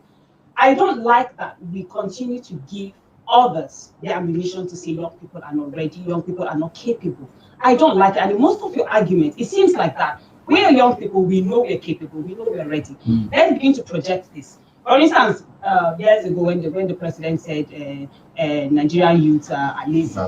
I don't like that we continue to give others the ammunition to say young people are not ready, young people are not capable. I don't like it. And in most of your arguments, it seems like that. We are young people, we know we're capable, we know we're ready. Let's begin to project this. For instance, years ago when the president said Nigerian youth are lazy,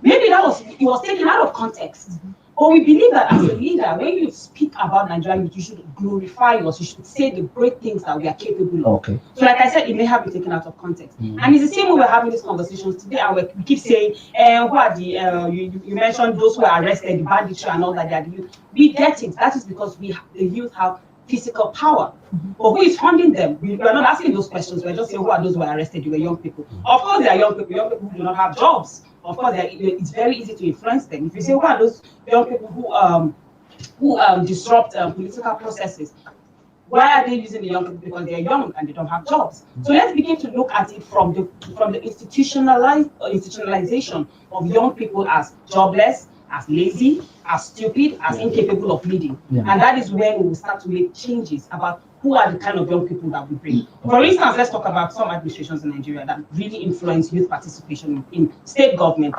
maybe it was taken out of context. But we believe that as a leader, when you speak about Nigerian youth, you should glorify us. You should say the great things that we are capable of. Okay. So, like I said, it may have been taken out of context. And it's the same way we're having these conversations today. And we keep saying, who are the you mentioned those who are arrested, the banditry and all that. They are the youth. We get it. That is because the youth have physical power. But who is funding them? We are not asking those questions. We're just saying, who are those who are arrested? You were young people. Of course, they are young people who do not have jobs. Of course, it's very easy to influence them. If you say, who are those young people who disrupt political processes? Why are they using the young people? Because they're young and they don't have jobs. So let's begin to look at it from the institutionalization of young people as jobless, as lazy, as stupid, as incapable of leading. And that is when we will start to make changes about who are the kind of young people that we bring. For instance, let's talk about some administrations in Nigeria that really influence youth participation in state government.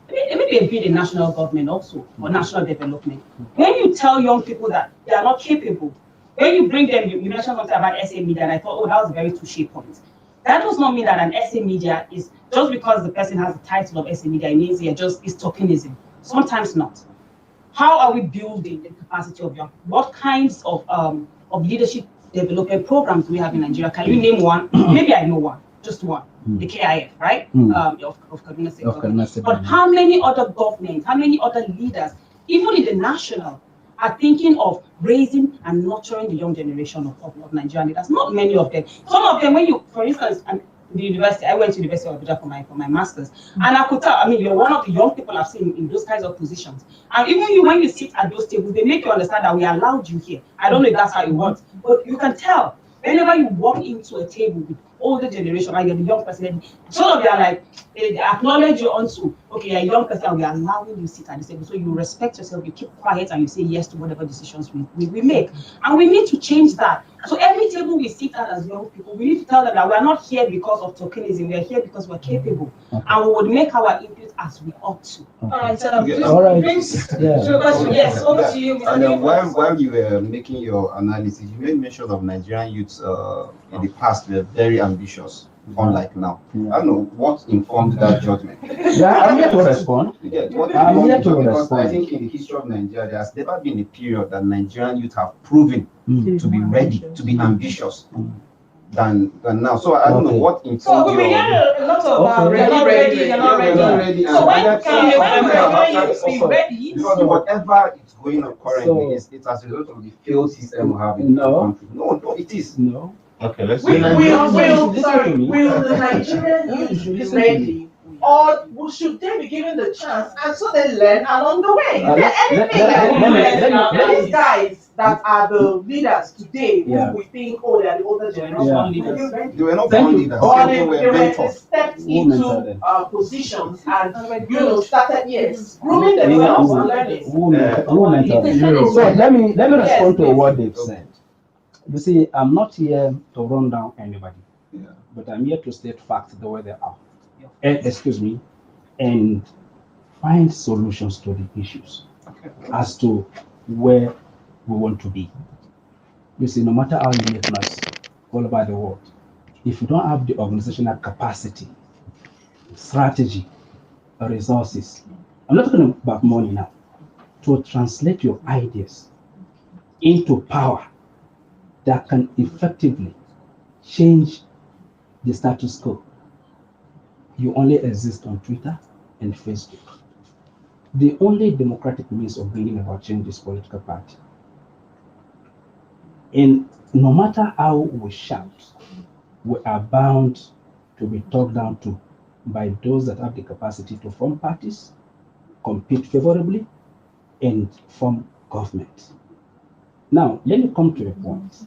Maybe a bit in national government also, or national development. When you tell young people that they are not capable, when you bring them, you mentioned something about SA media, and I thought, oh, that was a very touchy point. That does not mean that an SA media is, just because the person has the title of SA media, it means it just is tokenism. Sometimes not. How are we building the capacity of young people? What kinds of leadership development programs do we have in Nigeria? Can you name one? Maybe I know one, just one. The KIF, right? Of Kaduna State government. But how many other governments, how many other leaders, even in the national, are thinking of raising and nurturing the young generation of Nigerian leaders? Not many of them. Some of them, when you, for instance, the university, I went to the University of Abuja for my master's, and I could tell, I mean, you're one of the young people I've seen in those kinds of positions. And even you, when you sit at those tables, they make you understand that we allowed you here. I don't know if that's how it works, but you can tell whenever you walk into a table with older generation and you're the young person, some of them are like, they acknowledge you onto, okay, you're a young person, and we're allowing you to sit at the table. So you respect yourself, you keep quiet, and you say yes to whatever decisions we make. And we need to change that. So every table we sit at as young people, we need to tell them that we're not here because of tokenism, we're here because we're capable. And we would make our input as we ought to. All right, All right. Yes, over to you, Mr. And while you were making your analysis, you made mention of Nigerian youths in the past were very ambitious, unlike now. I don't know what informed that judgment. Yeah, I'm here to respond. Yeah, I'm here to because respond. I think in the history of Nigeria, there has never been a period that Nigerian youth have proven to be ready, to be ambitious than now. So I don't know what informed So we hear a lot of they're not ready, they're not ready. So when can you be ready? Because whatever is going on currently, it's as a result of the failed system we have in the country. No, it is. No. Okay, let's Will Listen the Nigerian youth be ready? Or should they be given the chance and so they learn along the way? Is there anything that these guys that are the leaders today who we think, oh, they are the older generation leaders? They were not born leaders. Or They were they mentors. stepped into positions and started grooming themselves and learning. So let me respond to what they've said. You see, I'm not here to run down anybody, but I'm here to state facts the way they are. And find solutions to the issues as to where we want to be. You see, no matter how you make noise all over the world, if you don't have the organizational capacity, strategy, resources, I'm not talking about money now, to translate your ideas into power that can effectively change the status quo, you only exist on Twitter and Facebook. The only democratic means of bringing about change is political party. And no matter how we shout, we are bound to be talked down to by those that have the capacity to form parties, compete favorably, and form government. Now, let me come to a point.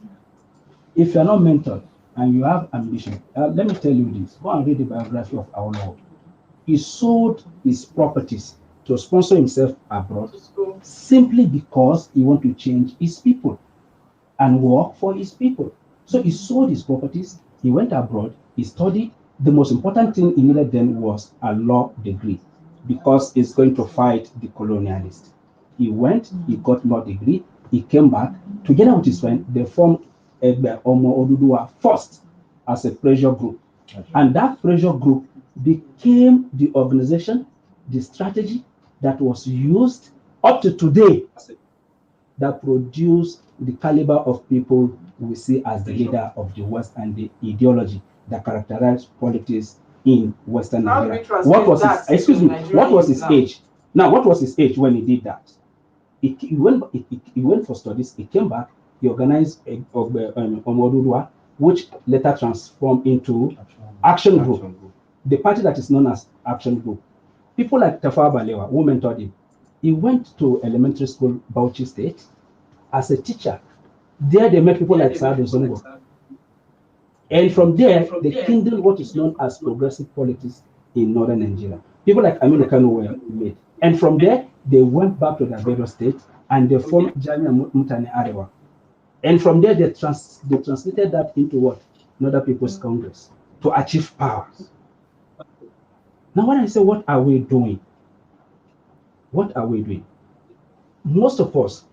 If you're not mental and you have ambition, let me tell you this. Go and read the biography of our Lord. He sold his properties to sponsor himself abroad simply because he wanted to change his people and work for his people. So he sold his properties, he went abroad, he studied. The most important thing he needed then was a law degree. because he's going to fight the colonialists. He went, he got law degree, he came back, together with his friend, they formed Egbe Omo Oduduwa first as a pressure group. And that pressure group became the organization, the strategy that was used up to today that produced the caliber of people we see as the leader of the West and the ideology that characterized politics in Western How do we Nigeria. translate What was that his, excuse to me, what was his Nigerian age? Now, what was his age when he did that? He went for studies, he came back, he organized Omodurua, which later transformed into Action Group, the party that is known as Action Group. People like Tafawa Balewa, who mentored him, he went to elementary school, Bauchi State, as a teacher. There they met people like Saad Zongo. And from there, they kindled what is known as progressive politics in northern Nigeria. People like Aminu Kano were made. And from there, they went back to their various states and they formed Jamia Mutane Arewa. And from there, they translated that into what? Northern People's Congress to achieve power. Now, when I say, what are we doing? What are we doing? Most of us,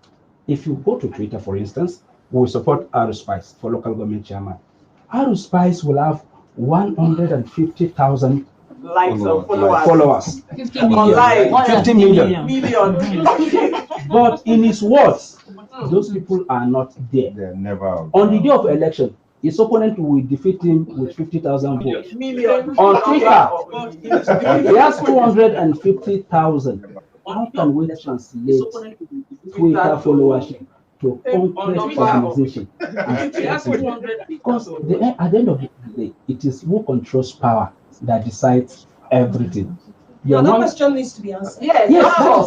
if you go to Twitter, for instance, we will support Spice for local government chairman. Spice will have 150,000 likes or followers. 50 million. 50 million. But in his words, those people are not there. They're never out. On the day of election, his opponent will defeat him with 50,000 votes. Million. On Twitter, he has 250,000. How can we translate Twitter followership to concrete organization? Because at the end of the day, it is who controls power that decides everything. Now, that question needs to be answered. Yes,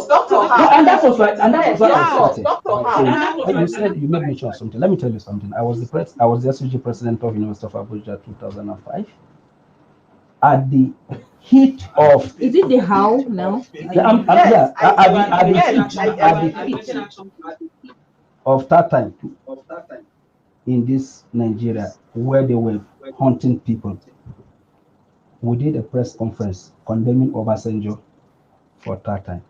Dr. and that was right. And that was what I started. Dr. You said you made mention of something. Let me tell you something. I was the SUG president of University of Abuja 2005. At the heat of Is it the how now? at the heat of that time in this Nigeria where they were hunting people, we did a press conference condemning Obasanjo for that time.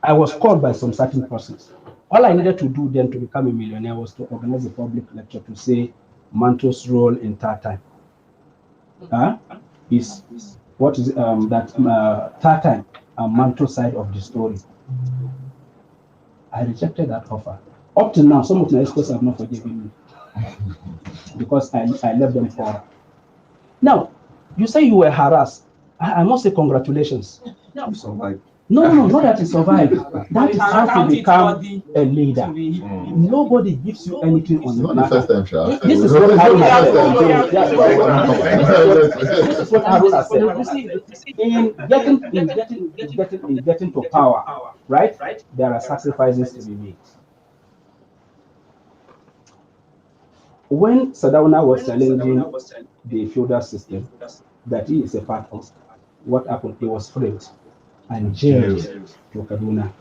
I was called by some certain persons. All I needed to do then to become a millionaire was to organize a public lecture to say Manto's role in that time. Is what is that time and Manto side of the story. I rejected that offer. Up to now, some of my experts have not forgiven me because I left them for. Now, you say you were harassed. I must say congratulations. You survived. No, not that you survived. That is how to become a leader. Nobody gives you anything on the Not the first time, Sha. This is what Haruna said. In getting to power, right? There are sacrifices to be made. When Sadauna was challenging the feudal system that he is a part of, what happened? He was framed and jailed to Kaduna.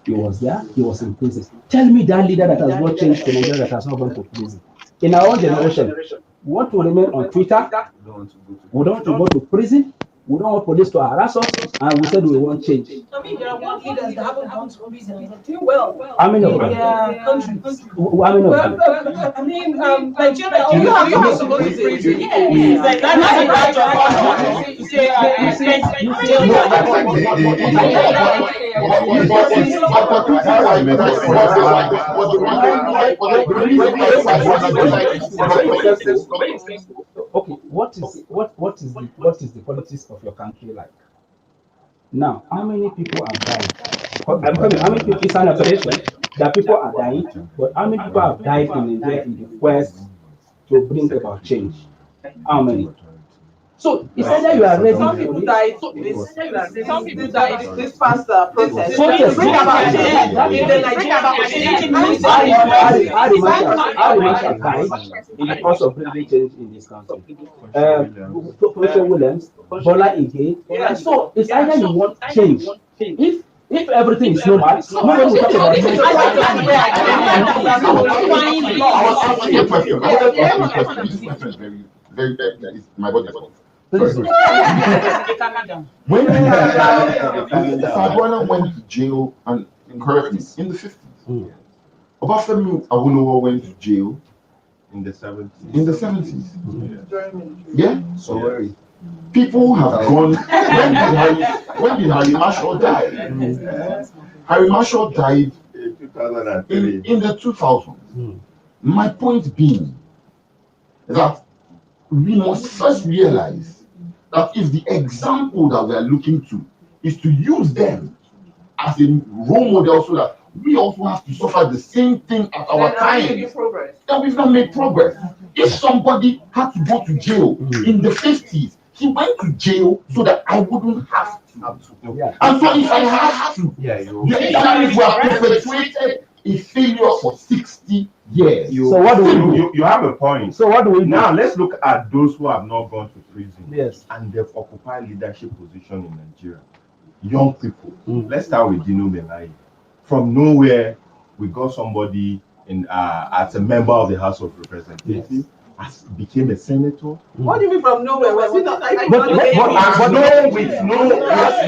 He was there, he was in prison. Tell me that leader that has not changed to Nigeria that has not gone to prison. In our own generation, we want to remain on Twitter, we don't want to go to prison, we don't want police to harass us, and we said we want change. I mean, there are one leaders that haven't gone to prison and they're doing well. How many of them? Yeah, countries. How many of them? I mean, Nigeria. You have to go to prison. Yeah. Like, that's a badge of honor to say, Okay, what is the politics of your country like? Now, how many people have died? How many people? It's an operation that people are dying, but how many people have died in Nigeria in the quest to bring about change? How many? So it's either you are ready. Some people died. Some people died this past protest. Bring about change in the Nigerian. How died in the course of bringing change in this country. Professor Williams, Bola Ige. So it's either you want change. If everything is normal, nobody will talk about change. My body. Please Sorry. do. When Calm down. Sardauna went to jail, and correct me, in the 50s. Mm. Obafemi Awolowo went to jail In the 70s. in the 70s. Yeah. Yeah? So worry. People have gone. When did Harry Marshall die? Harry Marshall died In 2003. in the 2000s. Mm. My point being that we must first realize that if the example that we are looking to is to use them as a role model so that we also have to suffer the same thing at our time, Progress. then we've not made progress. If somebody had to go to jail in the 50s, he went to jail so that I wouldn't have to. Yeah. And so if I have to, Yeah, the Israelis were perpetuated a failure for 60 years. So what do we do? You have a point. So what do we do? Now let's look at those who have not gone to prison Yes. and they've occupied leadership position in Nigeria. Young people. Mm. Let's start with Dino Melaye. From nowhere, we got somebody in as a member of the House of Representatives, as became a senator. What do you mean from nowhere? Was it not?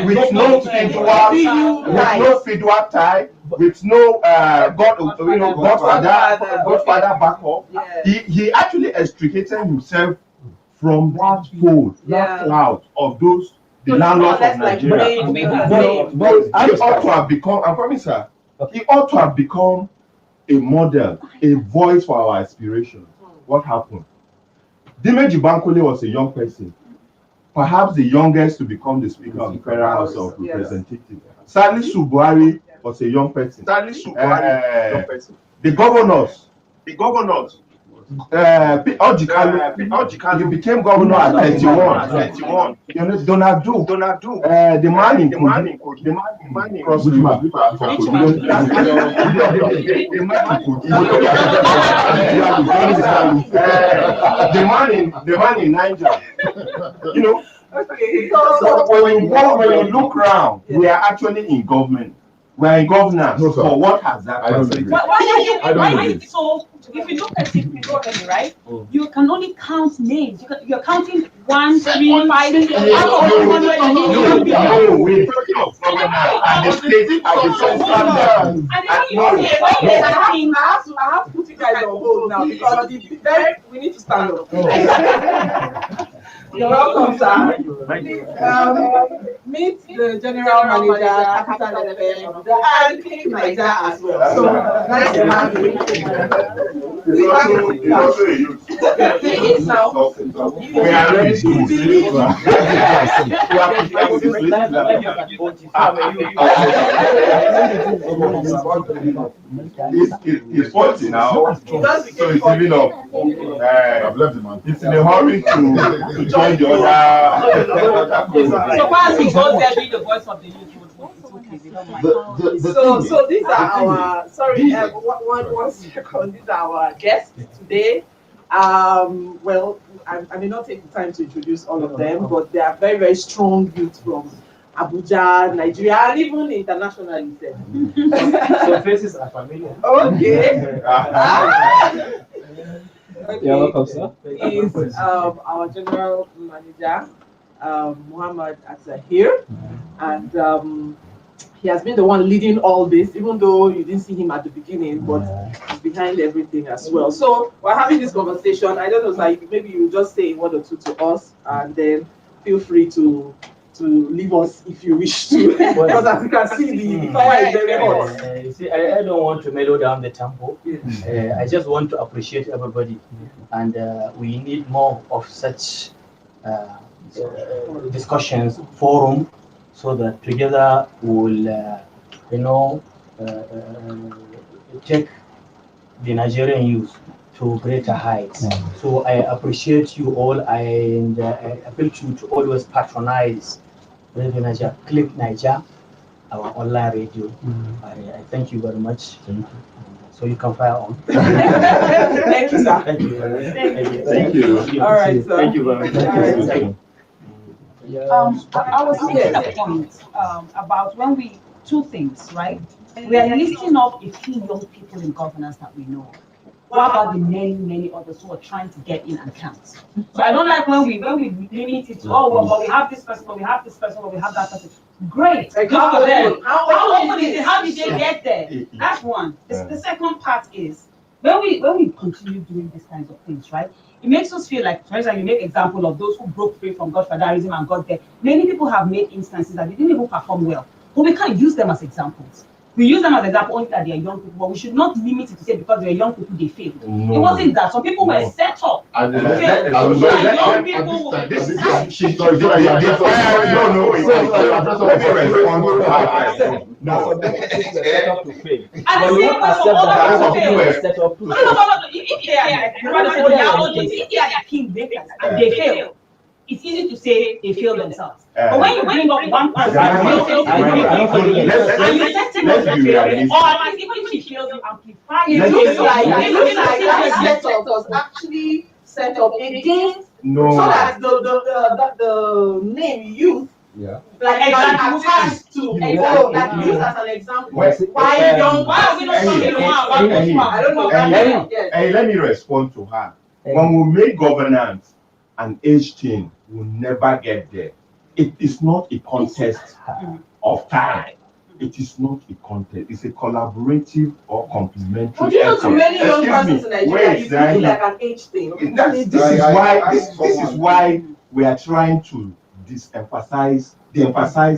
With no federal tie, with no Godfather backup. Yeah. He actually extricated himself from that fold, that cloud of those the landlords of Nigeria. But he ought to have become, I promise her, he ought to have become a model, a voice for our aspirations. What happened? Dimeji Bankole was a young person, perhaps the youngest to become the Speaker of the Federal House of Representatives. Sadly, Buhari was a young person. The governors, he became governor at 31. You know, Donald Duke, the man in Kogi, the man in Cross River, the man in Niger. You know, so when you look around, we are actually in government. We are in governance. No, sir. For what has that? I don't agree. So if you look at it broadly, right, you can only count names. You're counting 1, 3, 5, No, we're talking of governance at the state, at the central level. I have to put you guys on hold now because we need to stand up. You're welcome, sir. Meet the general manager, capital FM, and Clicknaija as well. So nice to have you. He's also a youth. He is now. We are ready to see. He's 40 now, so he's giving up. I've left the man. He's in a hurry to join the other. So far as he goes there being the voice of the youth, it's okay. They don't mind. So these are our one second. These are our guests today. Well, I may not take the time to introduce all of them, but they are very, very strong youth from Abuja, Nigeria, and even internationally. So faces are familiar. Okay. You're welcome, sir. Is our general manager, Muhammad Azahir, and he has been the one leading all this, even though you didn't see him at the beginning, but he's behind everything as well. So we're having this conversation. I don't know, like maybe you just say a word or two to us, and then feel free to leave us if you wish to, because as you can see, the fire is very hot. You see, I don't want to mellow down the tempo. I just want to appreciate everybody, and we need more of such discussions, forum, so that together we'll, take the Nigerian youth to greater heights. So I appreciate you all, and I appeal to you to always patronize Radio Naija, Clicknaija, our online radio. I thank you very much. So you can fire on. Thank you, sir. Thank you. Thank you. All right, sir. Thank you very much. All right, sir. I was making a point about two things, right? We are listing off a few young people in governance that we know. what about the many others who are trying to get in and count? So I don't like when we limit it to, but we have this person, but we have this person, but we have that person. Great, Like, good for them. how How open open is it? How did they get there? That's one. The second part is when we continue doing these kinds of things, right? It makes us feel like, for example, you make example of those who broke free from Godfatherism and got there. Many people have made instances that they didn't even perform well, but we can't use them as examples. We use them as example only that they are young people, but we should not limit it to say because they're young people they failed. No. It wasn't that. Some people were set up. And to let- fail. let- So let- that young let- people will this- be this- sad. she- no, it's not like that. No, wait. Let me respond to that. Now, some people think we're set up to fail. And But the we same won't way accept some that others some will people fail. were set up to No. fail. If they are the kingmakers and they fail, it's easy to say they fail themselves. But when you bring up one person and you say, I don't think and you set him up let's to be fail, realistic. or at least even if he fails, you amplify It it. looks like You look at that it setup was actually set up against No. so that the name youth like attached to that used as an example. Why young? Why are we not talking about I don't know. Yes. Hey, let me respond to her. When we make governance an age thing, we'll never get there. It is not a contest of time. It is not a contest. It's a collaborative or complementary But you know, to effort. many young Excuse persons me. in Nigeria, Wait, it feels like an age thing. This is why we are trying to de-emphasize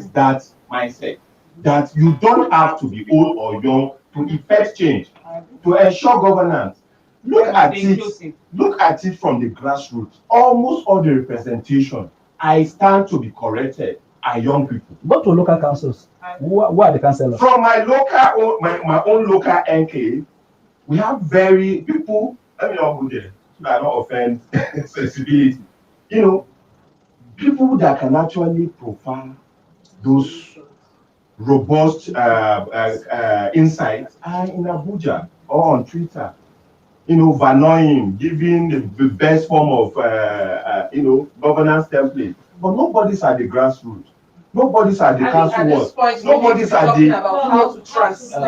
that mindset. That you don't have to be old or young to effect change, to ensure governance. Look at it from the grassroots. Almost all the representation, I stand to be corrected, are young people. Go to local councils. Who are the councillors? From my own local enclave, we have very people, let me not go there, so that I don't offend sensibility. You know, people that can actually profile those robust insights are in Abuja or on Twitter. You know, Vanoying, giving the best form of governance template, but nobody's at the grassroots. Nobody's at the council work. Nobody's at the about how to translate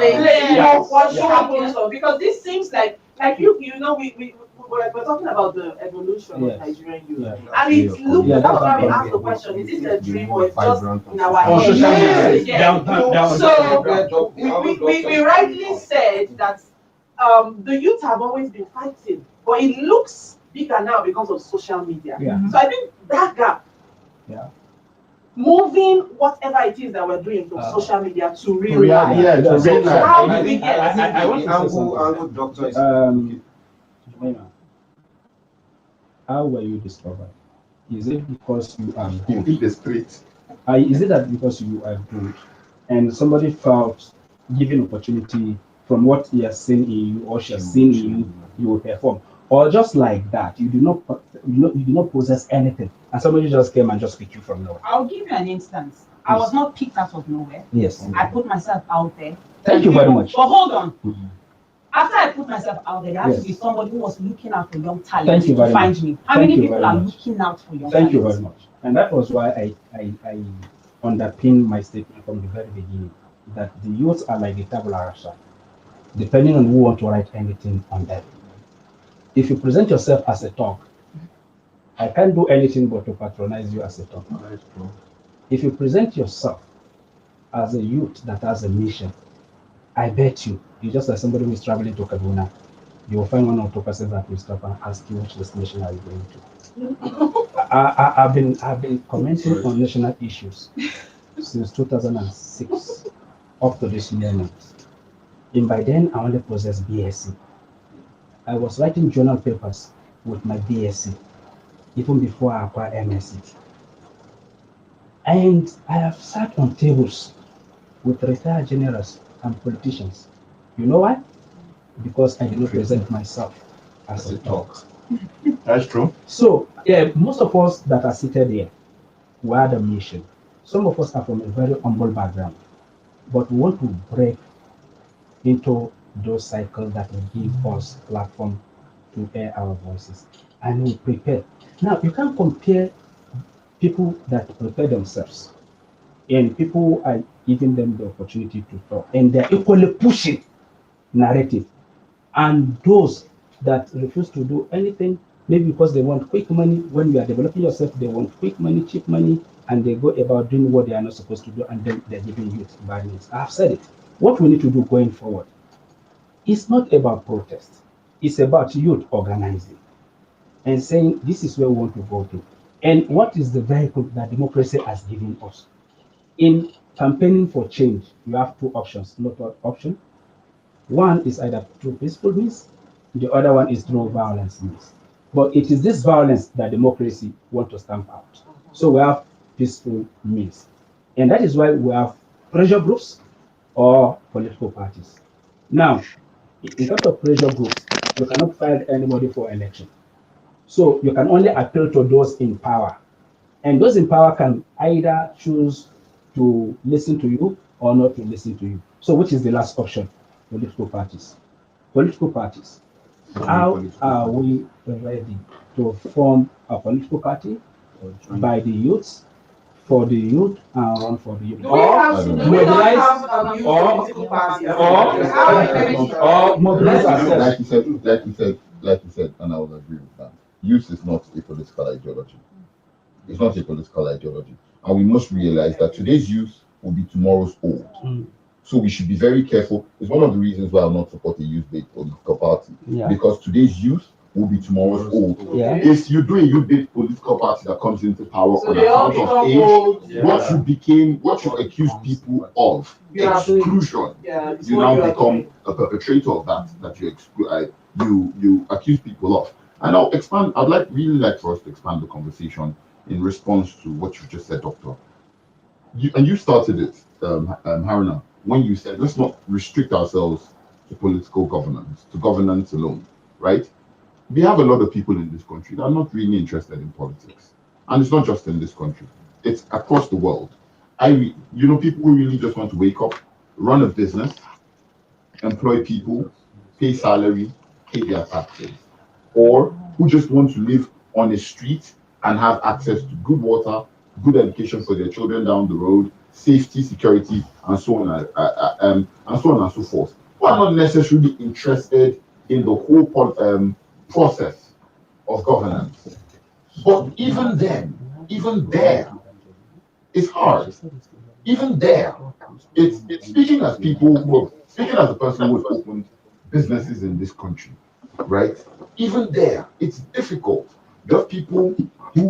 what happens on, because this seems like you know we're talking about the evolution of Nigerian youth, and it looks that's why we asked the question: is it a dream or it's just in our head? So we rightly said that the youth have always been fighting, but it looks bigger now because of social media. So I think that gap. Moving whatever it is that we're doing from social media to real life. To real life. How do we get I want to say Angle doctor is how were you discovered? Is it because you are good? In the street. Is it that because you are good and somebody felt given opportunity from what he has seen in you or she has seen in you, you will perform? Or just like that, you do not possess anything, and somebody just came and just picked you from nowhere. I'll give you an instance. I was not picked out of nowhere. Yes. I put myself out there. Thank you very much. But hold on. After I put myself out there, there has to be somebody who was looking out for young talent to find me. How many people are looking out for young talent? Thank you very much. And that was why I underpinned my statement from the very beginning that the youths are like the tabula rasa, depending on who want to write anything on them. If you present yourself as a talk, I can't do anything but to patronize you as a talk. If you present yourself as a youth that has a mission, I bet you just like somebody who is traveling to Kaduna, you will find one or two persons that will stop and ask you which destination are you going to. I've been commenting on national issues since 2006 up to this moment. And by then, I only possessed BSc. I was writing journal papers with my BSc, even before I acquired MSc. And I have sat on tables with retired generals and politicians. You know why? Because I did not present myself as a talk. That's true. So, most of us that are seated here, we had a mission. Some of us are from a very humble background, but we want to break into those cycles that will give us platform to air our voices, and we prepare. Now, you can't compare people that prepare themselves and people who are giving them the opportunity to talk, and they're equally pushing narrative, and those that refuse to do anything, maybe because they want quick money. When you are developing yourself, they want quick money, cheap money, and they go about doing what they are not supposed to do, and then they're giving youth bad news. I've said it. What we need to do going forward is not about protest. It's about youth organizing and saying this is where we want to go to. And what is the vehicle that democracy has given us? In campaigning for change, you have two options, not one option. One is either through peaceful means, the other one is through violence means. But it is this violence that democracy want to stamp out. So we have peaceful means. And that is why we have pressure groups or political parties. Now, in terms of pressure groups, you cannot find anybody for election. So you can only appeal to those in power. And those in power can either choose to listen to you or not to listen to you. So which is the last option? Political parties. Political parties. How are we ready to form a political party by the youths, for the youth, and run for the youth? Do we not mobilize, have a youth political party? or mobilize ourselves. Like you said, and I would agree with that. Youth is not a political ideology. It's not a political ideology. And we must realize that today's youth will be tomorrow's old. So we should be very careful. It's one of the reasons why I'm not supporting youth-based political party. Yeah. Because today's youth will be tomorrow's old. Yeah. If you do a youth-based political party that comes into power So on they all account become of age, old. what you accuse people of, exclusion, you now become a perpetrator of that you accuse people of. And I'd really like for us to expand the conversation in response to what you just said, Doctor. You started it, Haruna, when you said let's not restrict ourselves to political governance, to governance alone, right? We have a lot of people in this country that are not really interested in politics, and it's not just in this country; it's across the world. People who really just want to wake up, run a business, employ people, pay salary, pay their taxes, or who just want to live on a street and have access to good water, good education for their children down the road, safety, security, and so on and so on and so forth. Who are not necessarily interested in the whole process of governance. But even there, it's hard. Even there, it's speaking as a person who has opened businesses in this country, right? Even there, it's difficult. There are people who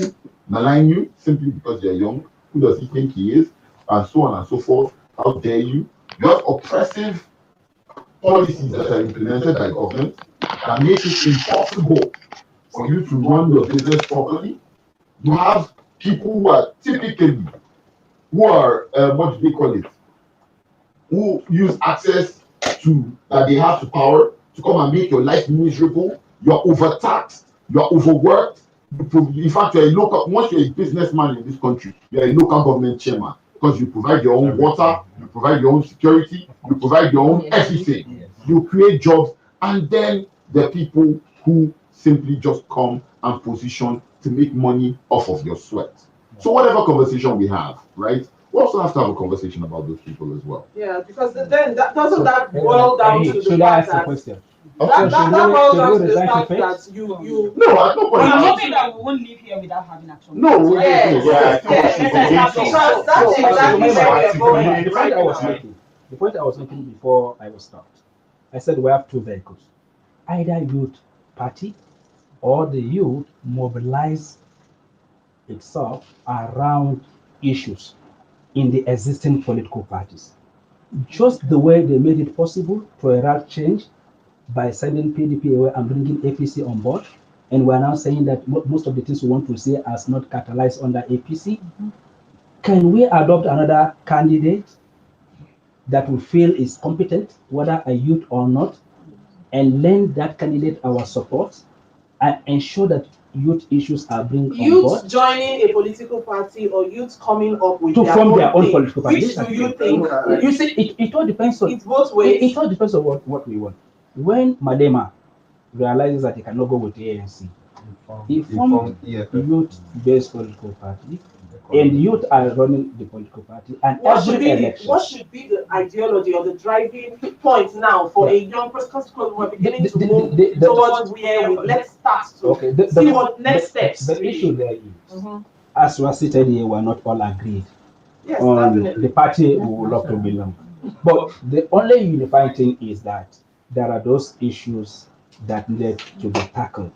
malign you simply because they're young. Who does he think he is? And so on and so forth. How dare you? You have oppressive policies that are implemented by government that make it impossible for you to run your business properly. You have people who are what do they call it? Who use access to that they have to power to come and make your life miserable. You're overtaxed, you're overworked. In fact, once you're a businessman in this country, you're a local government chairman because you provide your own water, you provide your own security, you provide your own everything. You create jobs, and then the people who simply just come and position to make money off of your sweat. So whatever conversation we have, right? We also have to have a conversation about those people as well. Yeah, because then that boil down to the Should I fact ask a that question? that boils down to the fact that you No, at no point. I'm hoping that we won't leave here without having action. No, Yes. Because that's exactly where we're going. The point I was making before I was stopped. I said we have two vehicles. Either youth party or the youth mobilize itself around issues in the existing political parties. Just the way they made it possible to enact change by sending PDP away and bringing APC on board. And we're now saying that most of the things we want to see as not catalyzed under APC. Can we adopt another candidate that we feel is competent, whether a youth or not, and lend that candidate our support and ensure that youth issues are bring on Youth board? joining a political party or youth coming up with To form their own thing. political party. Which do you think? You see, it all depends on It's both ways. It all depends on what we want. When Malema realizes that he cannot go with the ANC, he formed a youth-based political party And youth are running the political party, and every election. What should be the ideology or the driving point now for a young person? Because we're beginning to move towards where let's start to see what next steps. The issue there is, as we are seated here, we are not all agreed Yes, on definitely. the party we would love to belong. But the only unifying thing is that there are those issues that need to be tackled.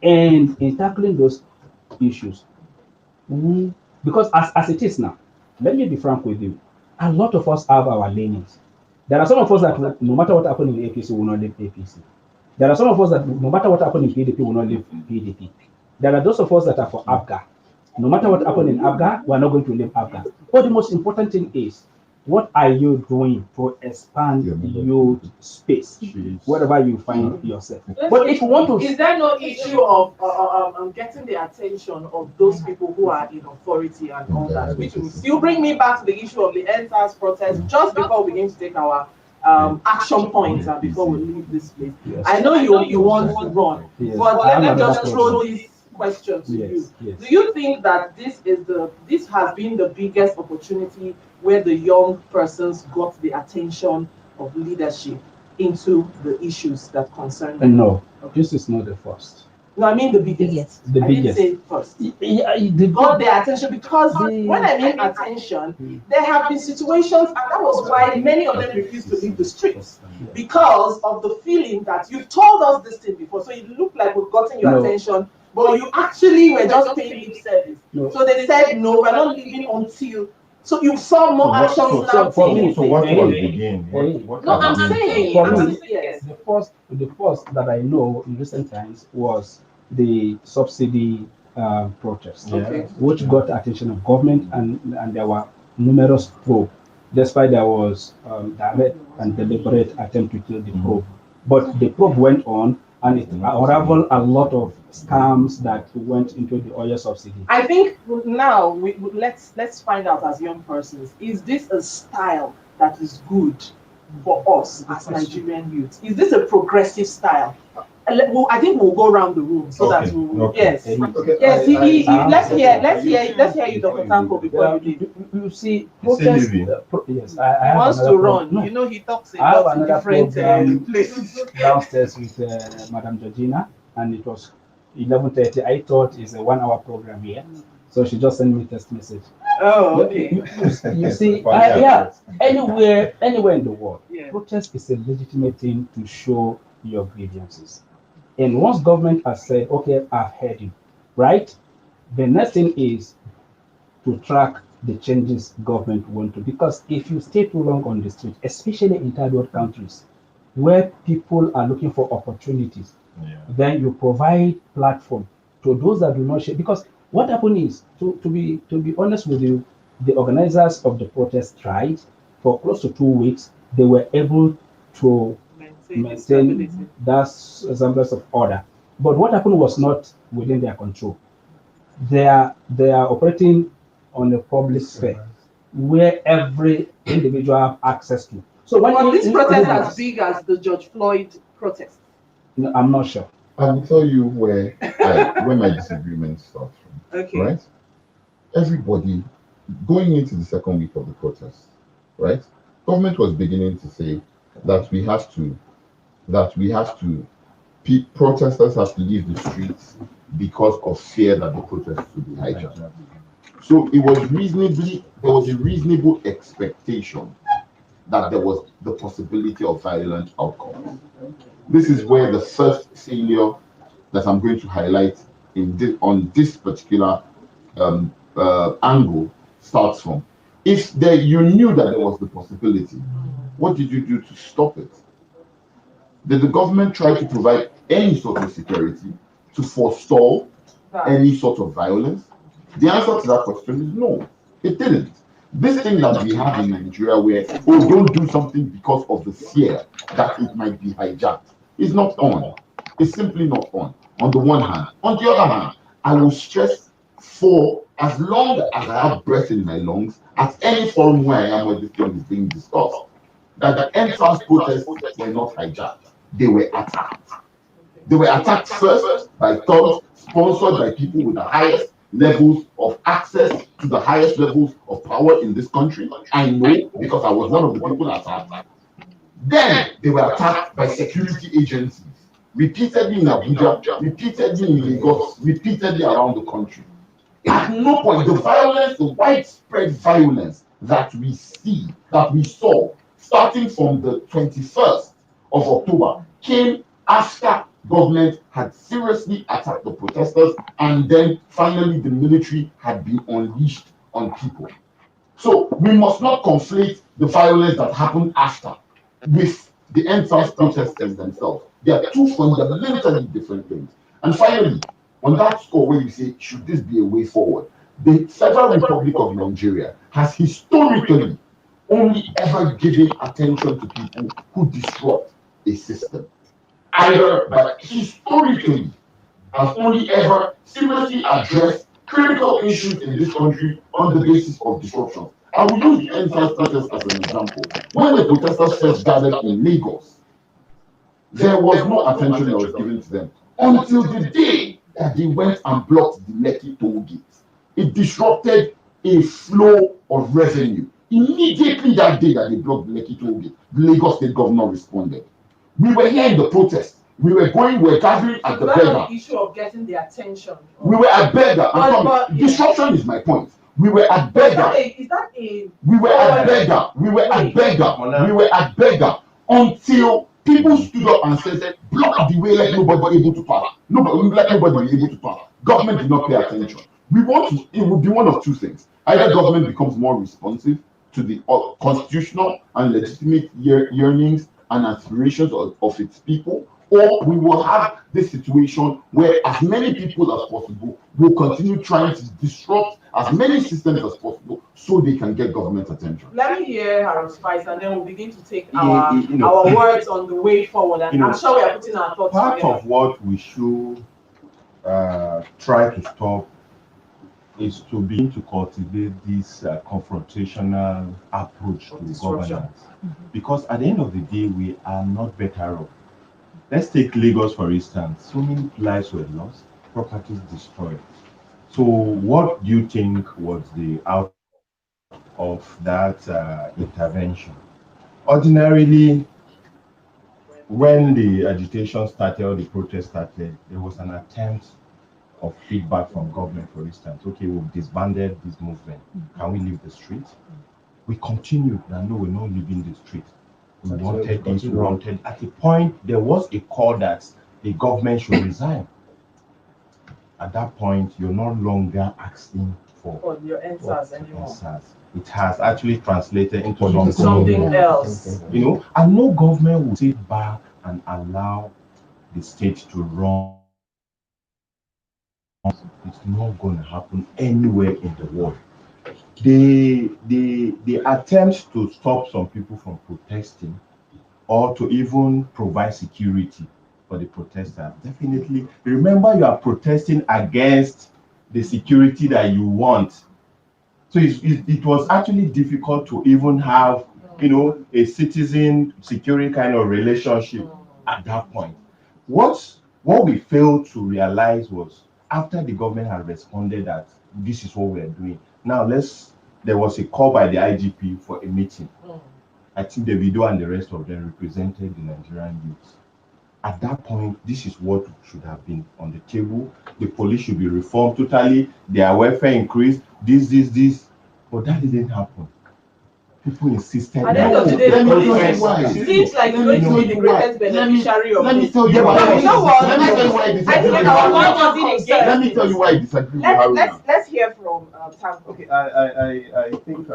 And in tackling those issues, because as it is now, let me be frank with you, a lot of us have our leanings. There are some of us that no matter what happened in APC, will not leave APC. There are some of us that no matter what happened in PDP, will not leave PDP. There are those of us that are for ABGA. No matter what happened in ABGA, we are not going to leave ABGA. But the most important thing is, what are you doing to expand your space wherever you find yourself? But if you want to, is there no issue of getting the attention of those people who are in authority and all that? Which will still bring me back to the issue of the NSAS protest just before we begin to take our action points and before we leave this place. Yes. I know you want to run, Yes. but let me just throw this question to you. Yes. Do you think that this has been the biggest opportunity where the young persons got the attention of leadership into the issues that concern them? No, this is not the first. No, I mean the biggest. The I biggest. didn't say first. They got their attention because when I mean attention, there have been situations, and that was why many of them refused to leave the streets because of the feeling that you told us this thing before, so it looked like we've gotten your attention, but you actually were just paying lip service. So they said, no, we're not leaving until. So you saw more actions now. For me, so what was begin? No, I'm saying. For me, yes. the first that I know in recent times was the subsidy protest, which got attention of government, and there were numerous probe, despite there was direct and deliberate attempt to kill the probe. But the probe went on, and it unraveled a lot of scams that went into the oil subsidy. I think now let's find out as young persons, is this a style that is good for us as Nigerian youth? Is this a progressive style? I think we'll go around the room so that we'll, yes. Yes, let's hear you, Dr. Tanko, before you see, yes, I wants to run. No. You know, he talks about different places. Downstairs with Madam Georgina, and it was 11:30. I thought it's a 1 hour program here, so she just sent me a text message. Oh, okay. You see, anywhere in the world, protest is a legitimate thing to show your grievances. And once government has said, okay, I've heard you, right? The next thing is to track the changes government want to, because if you stay too long on the street, especially in third world countries, where people are looking for opportunities, then you provide platform to those that do not share. Because what happened is, to be honest with you, the organizers of the protest tried for close to 2 weeks. They were able to maintain that semblance of order. But what happened was not within their control. They are operating on a public sphere where every individual have access to. So when this protest as big as the George Floyd protest? No, I'm not sure. I'll tell you where my disagreement starts from. Okay. Right? Everybody going into the second week of the protest, right? Government was beginning to say that protesters have to leave the streets because of fear that the protests will be hijacked. So there was a reasonable expectation that there was the possibility of violent outcomes. This is where the first failure that I'm going to highlight on this particular angle starts from. If you knew that there was the possibility, what did you do to stop it? Did the government try to provide any sort of security to forestall any sort of violence? The answer to that question is no, it didn't. This thing that we have in Nigeria where, don't do something because of the fear that it might be hijacked, is not on. It's simply not on the one hand. On the other hand, I will stress, for as long as I have breath in my lungs, at any forum where I am where this thing is being discussed, that the NSAS protests were not hijacked. They were attacked. They were attacked first by thugs, sponsored by people with the highest levels of access to the highest levels of power in this country. I know because I was one of the people attacked. Then they were attacked by security agencies, repeatedly in Abuja, repeatedly in Lagos, repeatedly around the country. At no point, the violence, the widespread violence that we saw, starting from the 21st of October, came after government had seriously attacked the protesters, and then finally the military had been unleashed on people. So we must not conflate the violence that happened after with the NSAS protesters themselves. They are two fundamentally different things. And finally, on that score where you say, should this be a way forward? The Federal Republic of Nigeria has historically only ever given attention to people who disrupt a system. Either, but historically has only ever seriously addressed critical issues in this country on the basis of disruption. I will use the NSAS protest as an example. When the protesters first gathered in Lagos, there was no attention that was given to them until the day that they went and blocked the Lekki toll gate. It disrupted a flow of revenue. Immediately that day that they blocked the Lekki toll gate, the Lagos state governor responded. We were here in the protest. We were gathering at the beggar. Issue of getting the attention. We were at beggar. Disruption is my point. We were at beggar. We were at beggar. We were at beggar. We were at beggar until people stood up and said, block the way, let nobody able to pass. Let nobody be able to pass. Government did not pay attention. It would be one of two things. Either government becomes more responsive to the constitutional and legitimate yearnings and aspirations of its people, or we will have this situation where as many people as possible will continue trying to disrupt as many systems as possible so they can get government attention. Let me hear Harold Spice, and then we'll begin to take our words on the way forward. And I'm sure we are putting our thoughts part together. of what we should try to stop is to begin to cultivate this confrontational approach to governance. Because at the end of the day, we are not better off. Let's take Lagos, for instance. So many lives were lost, properties destroyed. So what do you think was the outcome of that intervention? Ordinarily, when the agitation started or the protest started, there was an attempt of feedback from government, for instance. Okay, we've disbanded this movement. Can we leave the street? We continued that no, we're not leaving the street. We wanted this, we wanted. At a point, there was a call that the government should resign. At that point, you're no longer asking for your answers anymore. It has actually translated into something else. You know, and no government will sit back and allow the state to run. It's not going to happen anywhere in the world. The attempt to stop some people from protesting or to even provide security for the protesters, definitely remember you are protesting against the security that you want. So it was actually difficult to even have, a citizen security kind of relationship at that point. What we failed to realize was after the government had responded that this is what we are doing. Now there was a call by the IGP for a meeting. I think Davido and the rest of them represented the Nigerian youth. At that point, this is what should have been on the table. The police should be reformed totally, their welfare increased, this. But that didn't happen. People insisted. At the end of the day, it seems like you're going to be the greatest beneficiary of this. Let me tell you why. You know what? Let me tell you why this is. Let me tell you why I disagree with Haruna. Let's hear from Tanko. Okay, I think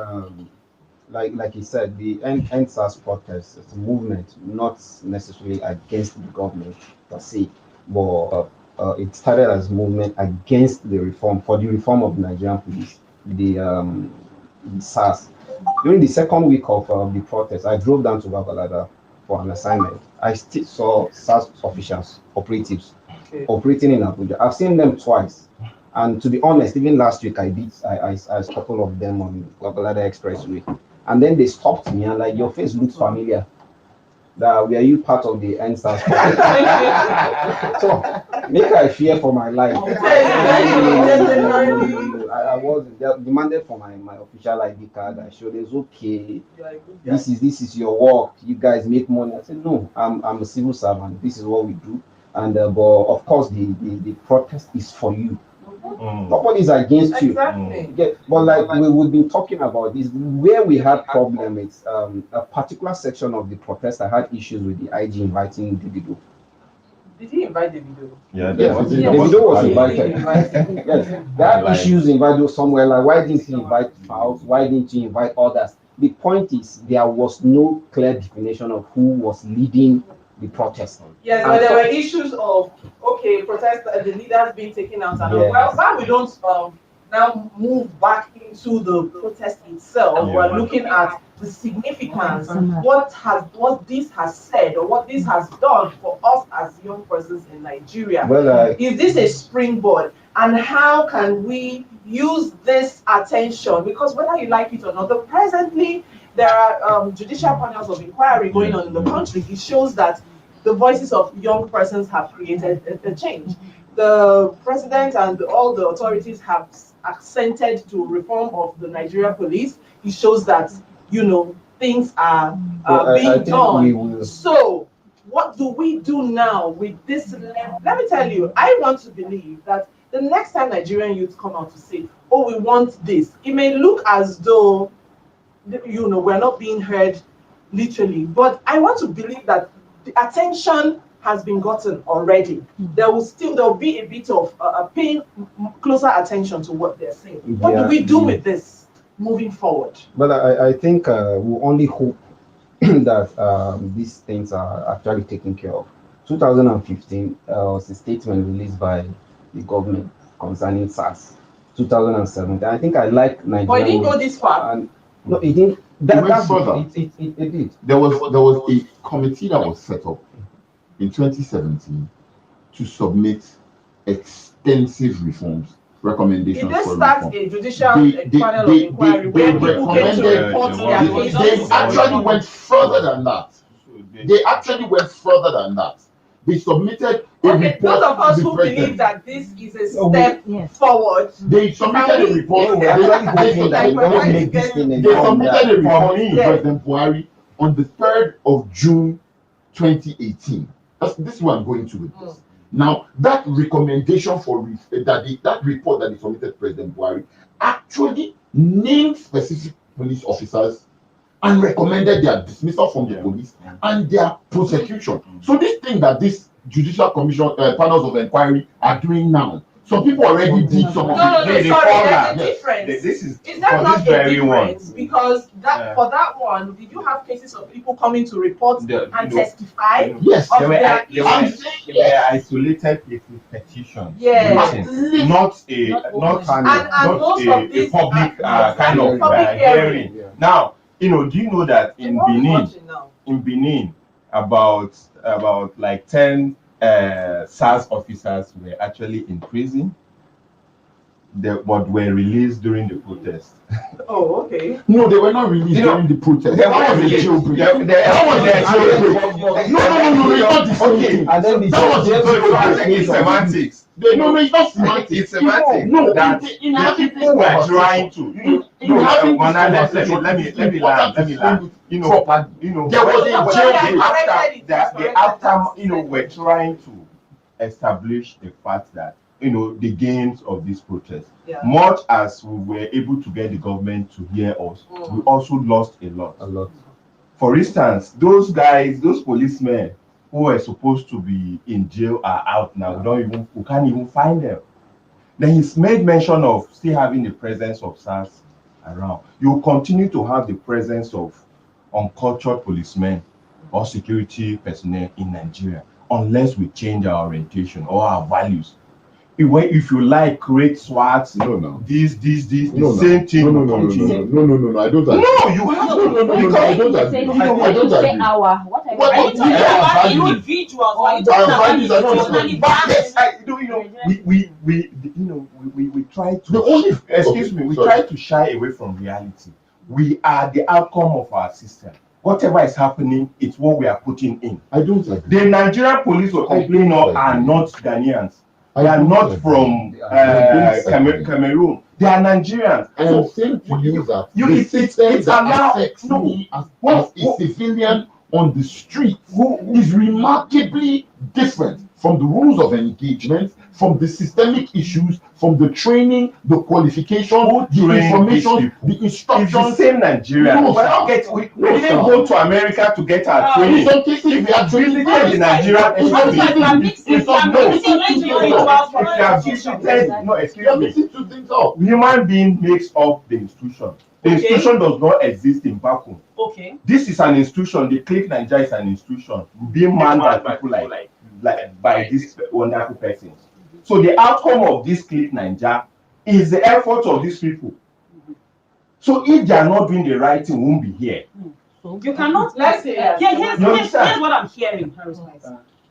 like he said, the NSAS protest is a movement, not necessarily against the government per se, but it started as a movement against the reform of the Nigerian police, the SARS. During the second week of the protest, I drove down to Babalada for an assignment. I still saw SARS officials, operatives, operating in Abuja. I've seen them twice. And to be honest, even last week, I saw a couple of them on Babalada Expressway. And then they stopped me and like, your face looks familiar. that were you part of the NSAS? So make I fear for my life. I was demanded for my official ID card. I showed it's okay. This is your work. You guys make money. I said no. I'm a civil servant. This is what we do. And but of course the protest is for you. Nobody is against you. Yeah, but like we've been talking about this, where we had problem, it's a particular section of the protest. I had issues with the IG inviting Davido. Did he invite Davido? Yeah, Davido was invited. Yes, there are issues invited somewhere. Like why didn't he invite Fouls? Why didn't he invite others? The point is there was no clear definition of who was leading the protest. Yes, but there were issues of protest, the leaders being taken out, and well, why we don't now move back into the protest itself. We're looking at the significance, what this has said or what this has done for us as young persons in Nigeria. Well, is this a springboard, and how can we use this attention? Because whether you like it or not, presently there are judicial panels of inquiry going on in the country. It shows that the voices of young persons have created a change. The president and all the authorities have assented to reform of the Nigeria police. It shows that things are being done. So what do we do now with this level? Let me tell you, I want to believe that the next time Nigerian youth come out to say, oh, we want this, it may look as though we're not being heard literally, but I want to believe that the attention has been gotten already. There'll be a bit of paying closer attention to what they're saying. What do we do with this moving forward? But I think we only hope that these things are actually taken care of. 2015 was a statement released by the government concerning SARS. 2017, I think I like Nigeria. But it didn't go this far. No, it didn't. It did. There was a committee that was set up in 2017 to submit extensive reforms, recommendations. It just starts a judicial panel of inquiry where people get to report their cases. They actually went further than that. They submitted a report. Those of us who believe that this is a step forward. They submitted a report. They submitted a report to President Buhari on the 3rd of June 2018. This is what I'm going to with this. Now, that recommendation for that report that they submitted to President Buhari actually named specific police officers and recommended their dismissal from the police and their prosecution. So this thing that this judicial commission panels of inquiry are doing now, some people already did some of it. There's a difference. Is that not a difference? Because for that one, did you have cases of people coming to report and testify? Yes, they were isolated with petition. Yes, not a public kind of hearing. Now, do you know that in Benin, about like 10 SARS officers were actually in prison, but were released during the protest. Oh, okay. No, they were not released during the protest. That was a jailbreak. No, it's semantics. No, it's not semantics. It's semantics. No, that people were trying to. Let me land. There was a jailbreak. After we're trying to establish the fact that the gains of this protest. Much as we were able to get the government to hear us, we also lost a lot. For instance, those policemen who were supposed to be in jail are out now. We can't even find them. Then he's made mention of still having the presence of SARS around. You continue to have the presence of uncultured policemen or security personnel in Nigeria unless we change our orientation or our values. If you like, create SWAT, same thing. No, I don't agree. No, you have No, I don't agree. I don't agree. We try to we try to shy away from reality. We are the outcome of our system. whatever is happening, it's what we are putting in. I don't agree. The Nigerian police were complaining of are not Ghanaians. They are not from Cameroon. They are Nigerians. I am saying to you that the system that affects me as a civilian on the street is remarkably different from the rules of engagement, from the systemic issues, from the training, the qualification, the information, the instructions. It's the same Nigerian. We didn't go to America to get our training. In some cases, we are visited the Nigerian human being makes up the institution. The institution does not exist in vacuum. Okay. This is an institution. The Clicknaija is an institution being manned by people like by these wonderful persons. So the outcome of this Clicknaija is the effort of these people. So if they are not doing the right thing, we won't be here. You cannot. Let's say. Here's what I'm hearing.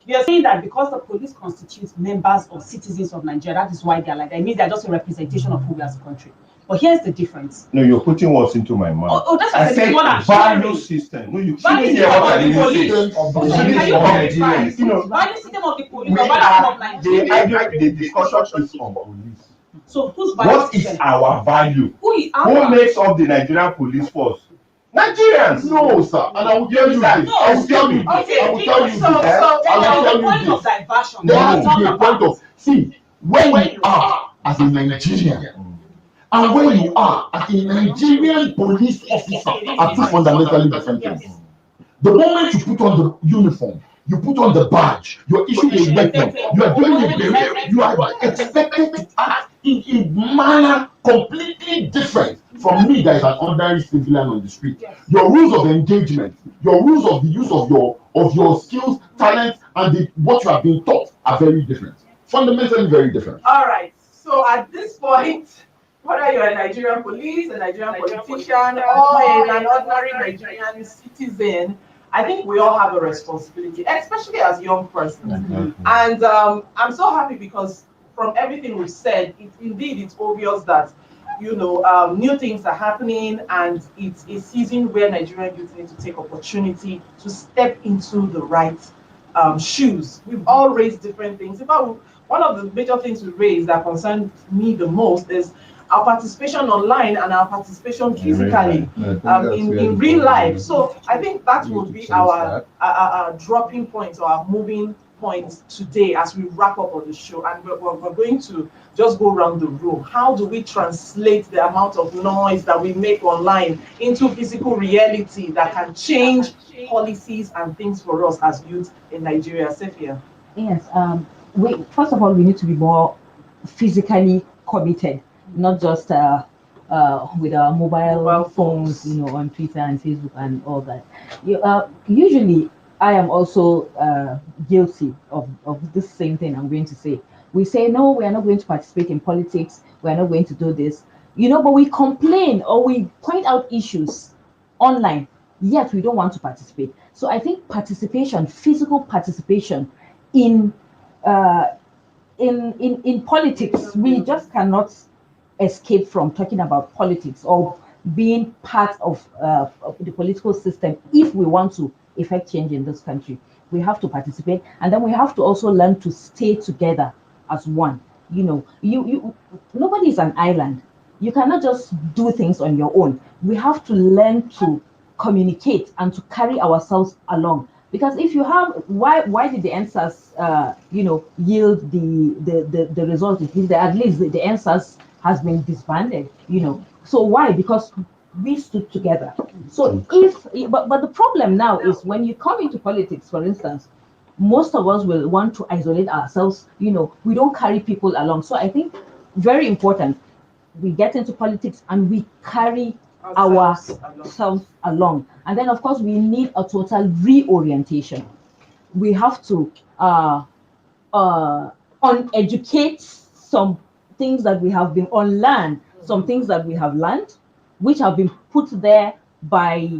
You're saying that because the police constitutes members or citizens of Nigeria, that is why they're like that. It means they're just a representation of who we as a country. But here's the difference. No, you're putting words into my mouth. That's I said what I'm value hearing. system. No, you shouldn't hear what I didn't say. Value system of the police. The discussion is on police. So whose value what system? Is our value? Who makes up the Nigerian police force? Nigerians. No, sir. And I will tell you this. I will tell you this. I will tell you this. I will tell you this. See, where you are as a Nigerian and where you are as a Nigerian police officer are two fundamentally different things. The moment you put on the uniform, you put on the badge, you're issued a weapon, you are doing it, you are expected to act in a manner completely different from me that is an ordinary civilian on the street. Yes. Your rules of engagement, your rules of the use of your skills, talents, and what you are being taught are very different. Fundamentally very different. All right. So at this point, whether you're a Nigerian police, a Nigerian politician, or an ordinary Nigerian citizen, I think we all have a responsibility, especially as young persons. Mm-hmm. And I'm so happy because from everything we've said, it's obvious that new things are happening, and it's a season where Nigerian youth need to take opportunity to step into the right shoes. We've all raised different things. In fact, one of the major things we raised that concerned me the most is our participation online and our participation physically in real life. So I think that will be our dropping point or our moving point today as we wrap up on the show. And we're going to just go around the room. How do we translate the amount of noise that we make online into physical reality that can change policies and things for us as youth in Nigeria? Sefia? Yes. First of all, we need to be more physically committed, not just with our mobile phones, on Twitter and Facebook and all that. Usually, I am also guilty of this same thing I'm going to say. We say, no, we are not going to participate in politics. We are not going to do this, but we complain or we point out issues online, yet we don't want to participate. So I think participation, physical participation in politics, we just cannot escape from talking about politics or being part of the political system. If we want to effect change in this country, we have to participate, and then we have to also learn to stay together as one. Nobody is an island. You cannot just do things on your own. We have to learn to communicate and to carry ourselves along. Because if you have, why did the NSAS, yield the result? At least the NSAS has been disbanded, So why? Because we stood together. So but the problem now is when you come into politics, for instance, most of us will want to isolate ourselves. We don't carry people along. So I think very important, we get into politics and we carry ourselves along. And then, of course, we need a total reorientation. We have to uneducate some things that we have been unlearned, some things that we have learned, which have been put there by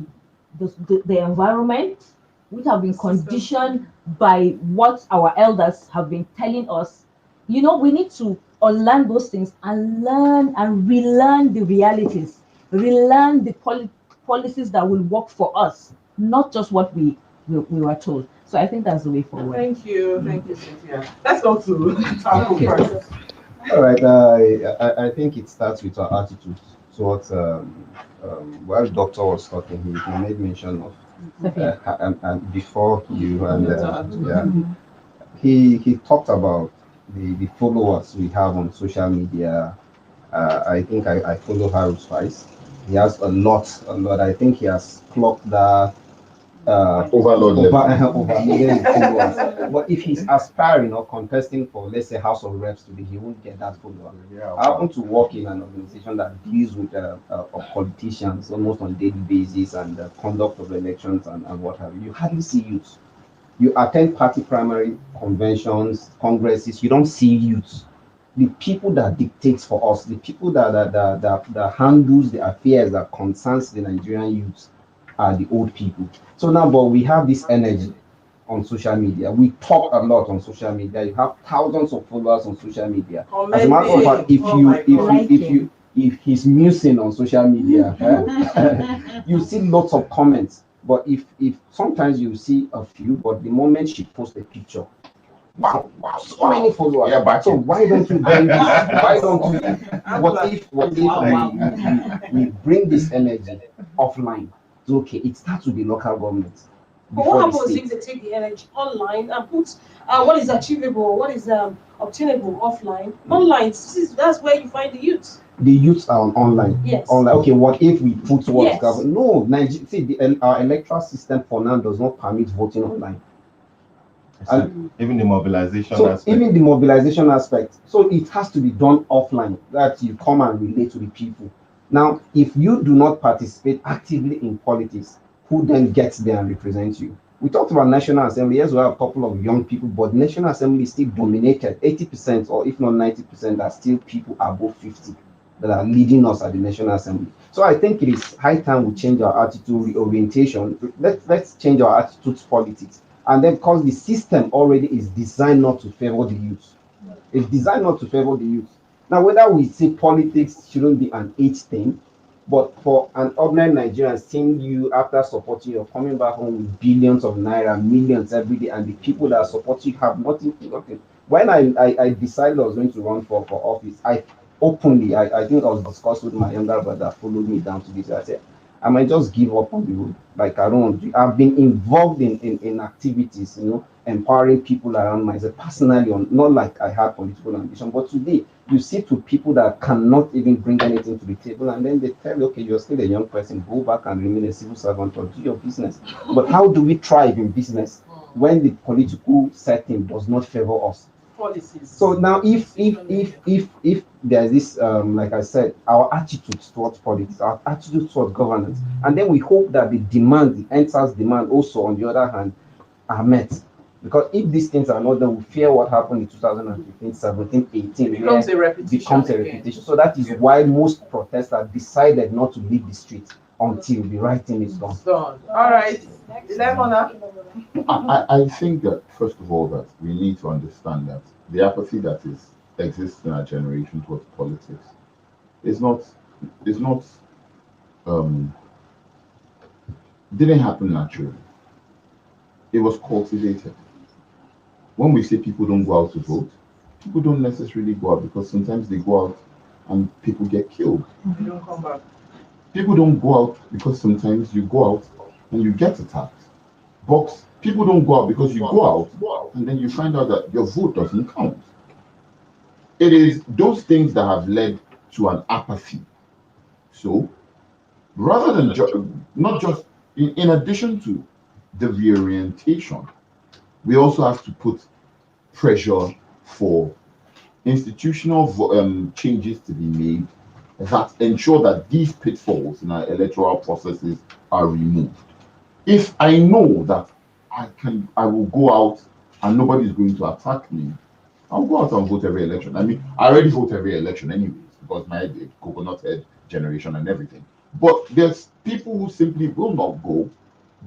the environment, which have been conditioned by what our elders have been telling us. We need to unlearn those things and learn and relearn the realities, relearn the policies that will work for us. not just what we were told. So I think that's the way forward. Thank you, Cynthia. Let's go to Tanko first. All right. I think it starts with our attitude towards while doctor was talking, he made mention of and before you and yeah, he talked about the followers we have on social media. I think I follow Harold twice. He has a lot. I think he has clocked that Overload level. over million followers. But if he's aspiring or contesting for, let's say, House of Reps today, he won't get that follower. Yeah, I happen to work in an organization that deals with politicians almost on a daily basis and the conduct of elections and what have you. You hardly see youth. You attend party primary conventions, congresses, you don't see youth. The people that dictates for us, the people that handles the affairs that concerns the Nigerian youth are the old people. So now, but we have this energy on social media. We talk a lot on social media. You have thousands of followers on social media. As a matter of fact, if he's musing on social media, you see lots of comments. But if sometimes you see a few, but the moment she posts a picture, wow, so many followers. Yeah, but so why don't you then why don't you what if we bring this energy offline? So, okay, it starts with the local government. But what happens if they take the energy online and put what is achievable, what is obtainable offline? Online, that's where you find the youth. The youths are online. Yes. Online. Okay, what if we put what? Yes. No, see, our electoral system for now does not permit voting online. And even the mobilization so aspect. even the mobilization aspect, so it has to be done offline, that you come and relate to the people. Now, if you do not participate actively in politics, who then gets there and represents you? We talked about National Assembly. Yes, we have a couple of young people, but National Assembly is still dominated. 80% or if not 90% are still people above 50 that are leading us at the National Assembly. So I think it is high time we change our attitude, reorientation. Let's change our attitude to politics. And then because the system already is designed not to favor the youth. It's designed not to favor the youth. Now, whether we say politics shouldn't be an age thing, but for an ordinary Nigerian seeing you after supporting you, coming back home with billions of naira, millions every day, and the people that support you have nothing. When I decided I was going to run for office, I openly, I think I was discussing with my younger brother, followed me down to this. I said, I might just give up on the road. Like I don't want to. I've been involved in activities, empowering people around myself personally, on not like I had political ambition, but today you sit with people that cannot even bring anything to the table, and then they tell you, okay, you're still a young person, go back and remain a civil servant or do your business. But how do we thrive in business when the political setting does not favor us? Policies. So now, if there's this, like I said, our attitude towards politics, our attitude towards governance, and then we hope that the NSAS demand also, on the other hand, are met. Because if these things are not done, we fear what happened in 2015, 17, 18. It becomes a repetition. So that is why most protesters decided not to leave the street until the right thing is done. All right. I think that first of all that we need to understand that the apathy that exists in our generation towards politics is not didn't happen naturally. It was cultivated. When we say people don't go out to vote, people don't necessarily go out because sometimes they go out and people get killed. They don't come back. People don't go out because sometimes you go out and you get attacked. But people don't go out because you go out and then you find out that your vote doesn't count. It is those things that have led to an apathy. So, rather than not just in addition to the reorientation, we also have to put pressure for institutional changes to be made that ensure that these pitfalls in our electoral processes are removed. If I know that I will go out and nobody is going to attack me, I'll go out and vote every election. I mean, I already vote every election anyways because my coconut head generation and everything. But there's people who simply will not go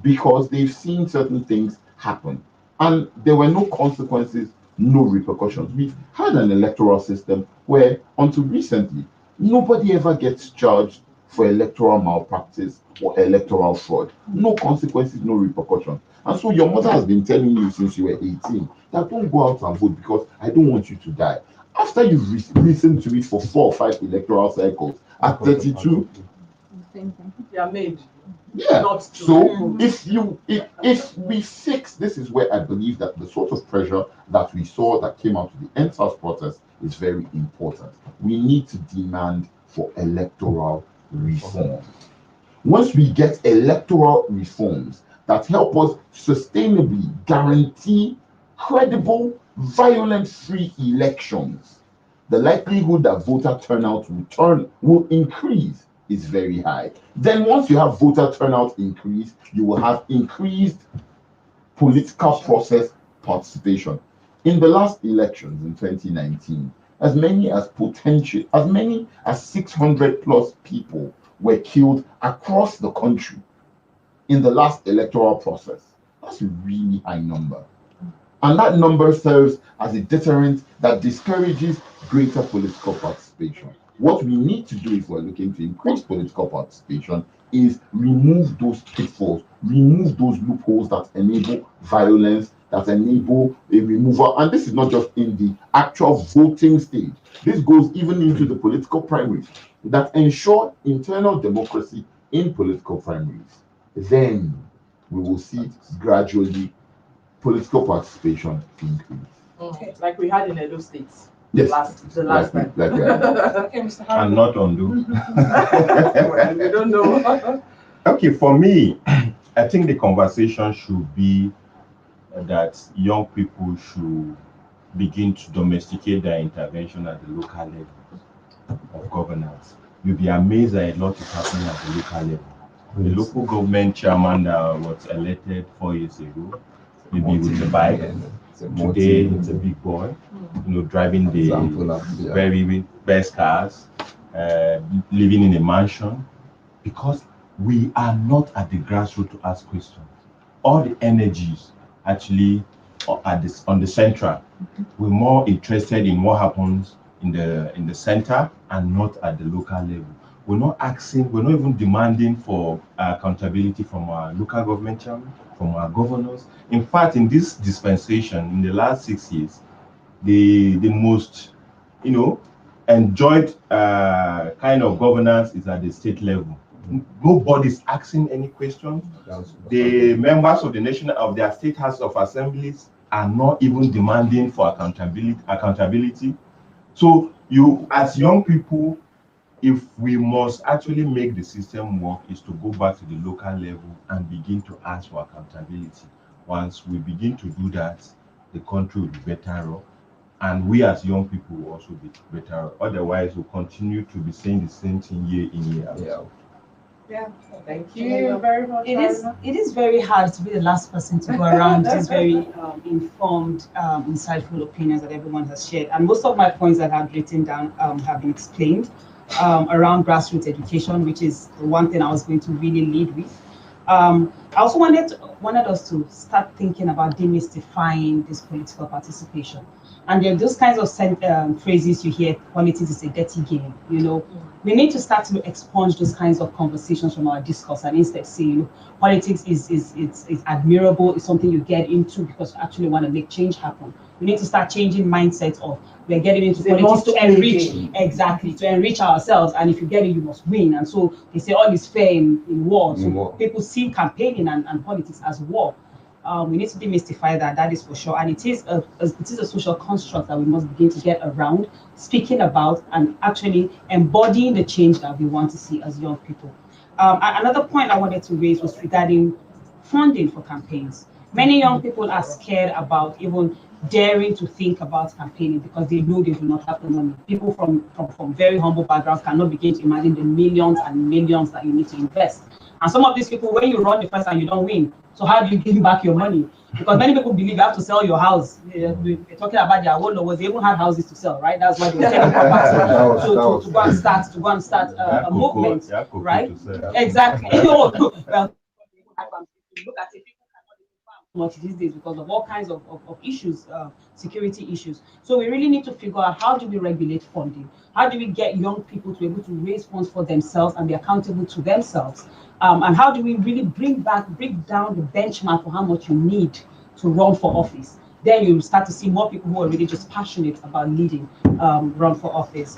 because they've seen certain things happen and there were no consequences, no repercussions. We've had an electoral system where until recently nobody ever gets charged for electoral malpractice or electoral fraud. No consequences, no repercussions. And so your mother has been telling you since you were 18 that don't go out and vote because I don't want you to die. After you've listened to it for 4 or 5 electoral cycles, at 32, They are made. yeah. Not to. So if we fix, this is where I believe that the sort of pressure that we saw that came out of the NSAS protest is very important. We need to demand for electoral reform. Once we get electoral reforms that help us sustainably guarantee credible, violence-free elections, the likelihood that voter turnout will increase is very high. Then once you have voter turnout increase, you will have increased political process participation. In the last elections in 2019, as many as 600 plus people were killed across the country in the last electoral process. That's a really high number. And that number serves as a deterrent that discourages greater political participation. What we need to do if we're looking to increase political participation is remove those pitfalls, remove those loopholes that enable violence, that enable a removal. And this is not just in the actual voting stage. This goes even into the political primaries that ensure internal democracy in political primaries. Then we will see gradually political participation increase. Like we had in Edo State. Yes, The last time. Okay, Mr. And Harun. not undo. Well, we don't know. Okay, for me, I think the conversation should be that young people should begin to domesticate their intervention at the local level of governance. You'll be amazed that a lot is happening at the local level. The local government chairman that was elected 4 years ago, maybe with a bike. Today, it's a big boy, driving the very best cars, living in a mansion, because we are not at the grassroots to ask questions. All the energies actually are on the central. We're more interested in what happens in the center and not at the local level. We're not even demanding for accountability from our local government chairman, from our governors. In fact, in this dispensation, in the last 6 years, the most enjoyed kind of governance is at the state level. Nobody's asking any questions. The members of their state house of assemblies are not even demanding for accountability. So you, as young people, if we must actually make the system work, is to go back to the local level and begin to ask for accountability. Once we begin to do that, the country will be better off, and we as young people will also be better off. Otherwise, we'll continue to be saying the same thing year in, year out. Yeah, thank you very much. It is very hard to be the last person to go around these very informed, insightful opinions that everyone has shared. And most of my points that I've written down have been explained around grassroots education, which is the one thing I was going to really lead with. I also wanted us to start thinking about demystifying this political participation. And there are those kinds of phrases you hear, politics is a dirty game, We need to start to expunge those kinds of conversations from our discourse and instead say, politics is admirable, it's something you get into because you actually want to make change happen. We need to start changing mindsets of we're getting into politics to enrich ourselves, and if you get it, you must win. And so they say all is fair in war. So people see campaigning and politics as war. We need to demystify that is for sure. And it is a social construct that we must begin to get around, speaking about, and actually embodying the change that we want to see as young people. Another point I wanted to raise was regarding funding for campaigns. Many young people are scared about even daring to think about campaigning because they know they do not have the money. People from very humble backgrounds cannot begin to imagine the millions and millions that you need to invest. And some of these people, when you run the first and you don't win, so how do you give back your money? Because many people believe you have to sell your house. We're talking about their own laws. They even have houses to sell, right? That's why they were selling property to go and start a movement, right? Exactly. Well, look at it. People cannot even farm. much these days because of all kinds of issues, security issues. So we really need to figure out how do we regulate funding? How do we get young people to be able to raise funds for themselves and be accountable to themselves? And how do we really break down the benchmark for how much you need to run for office? Then you start to see more people who are really just passionate about leading, run for office.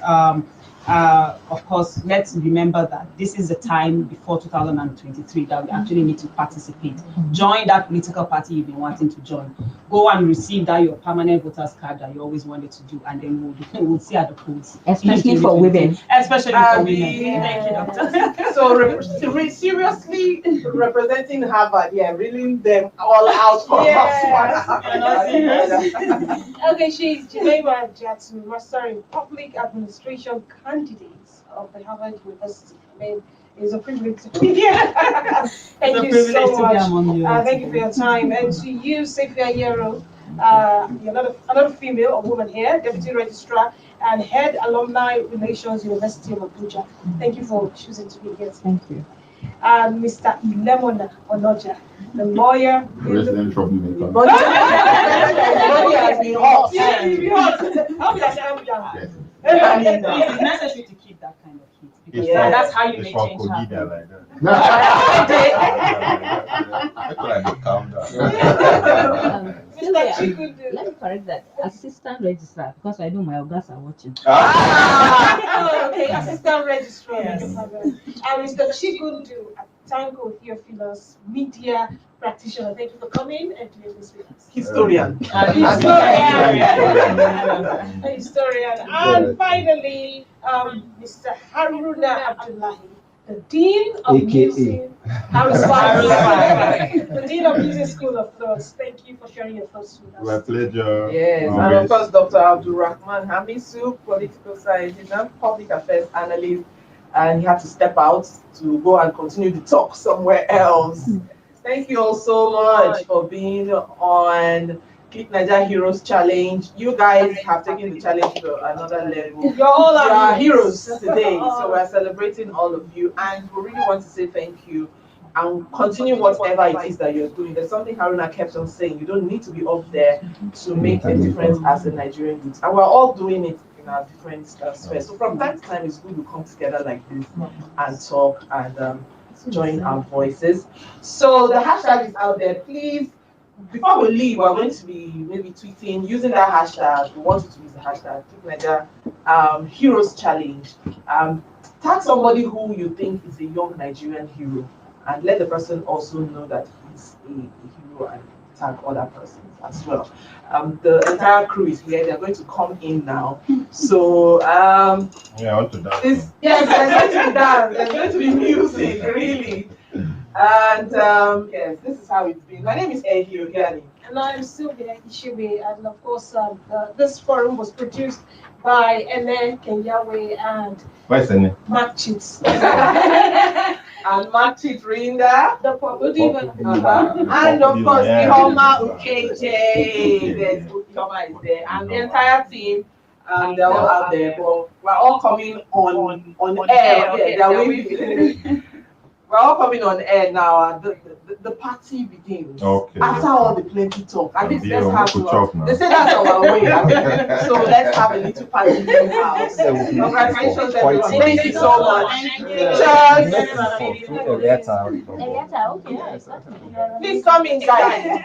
Of course, let's remember that this is the time before 2023 that we actually need to participate. Join that political party you've been wanting to join. Go and receive that your permanent voters card that you always wanted to do, and then we'll see at the polls. Especially for women. Especially for women. Thank you, doctor. So seriously representing Harvard, reeling them all out for us. Okay, she's Jemima Jackson, Master in Public Administration candidate of the Harvard University. I mean, it's a privilege to be here. Thank you so much. Thank you for your time. And to you, Safia Yero, you're another female or woman here, Deputy Registrar and Head Alumni Relations, University of Abuja. Thank you for choosing to be here. Thank you. And Mr. Ilemona Onoja, the lawyer. Resident troublemaker. Body has been hot. Yes. It's necessary to keep that kind of heat because that's how you make change happen. Like that. Calm down. Sylvia, let me correct that. Assistant registrar, because I know my ogas are watching. Okay, assistant registrar. Yes. And Mr. Chigundu Tango Theophilus, media practitioner. Thank you for coming and doing this with us. Historian. Historian. And finally, Mr. Haruna Abdullahi, the Dean of Music. The Dean of Music School of Thoughts. Thank you for sharing your thoughts with us. My pleasure. Yes, and of course, Dr. Abdul Rahman Hamisu, political scientist and public affairs analyst, and he had to step out to go and continue the talk somewhere else. Thank you all so much for being on Clicknaija Heroes Challenge. You guys have taken the challenge to another level. You're all our heroes today, so we're celebrating all of you, and we really want to say thank you and continue whatever it is that you're doing. There's something Haruna kept on saying: you don't need to be up there to make a difference as a Nigerian youth, and we're all doing it in our different spheres. So from time to time, it's good to come together like this and talk and join our voices. So the hashtag is out there. Please, before we leave, we're going to be maybe tweeting using that hashtag. We want you to use the hashtag Clicknaija Heroes Challenge. Tag somebody who you think is a young Nigerian hero, and let the person also know that he's a hero, and tag other persons as well. The entire crew is here. They're going to come in now. So I want to dance. Yes, there's going to be dance. There's going to be music, really. And yes, this is how it's been. My name is Ehi Ogani. And I'm Sylvia Ishibe, and of course, this forum was produced by Ene Kenyawe and Mark Chits. And Mark Chits Rinda. The Pabudima. And of course, Ihoma Ukeje. There's Ihoma is there. And the entire team. They're all out there. But we're all coming on air. We're all coming on air now. The party begins. Okay. After all the plenty talk. At least let's have now. They say that's our way. So let's have a little party in the house. Congratulations, everyone. Thank you so much. Cheers. Please come in, guys.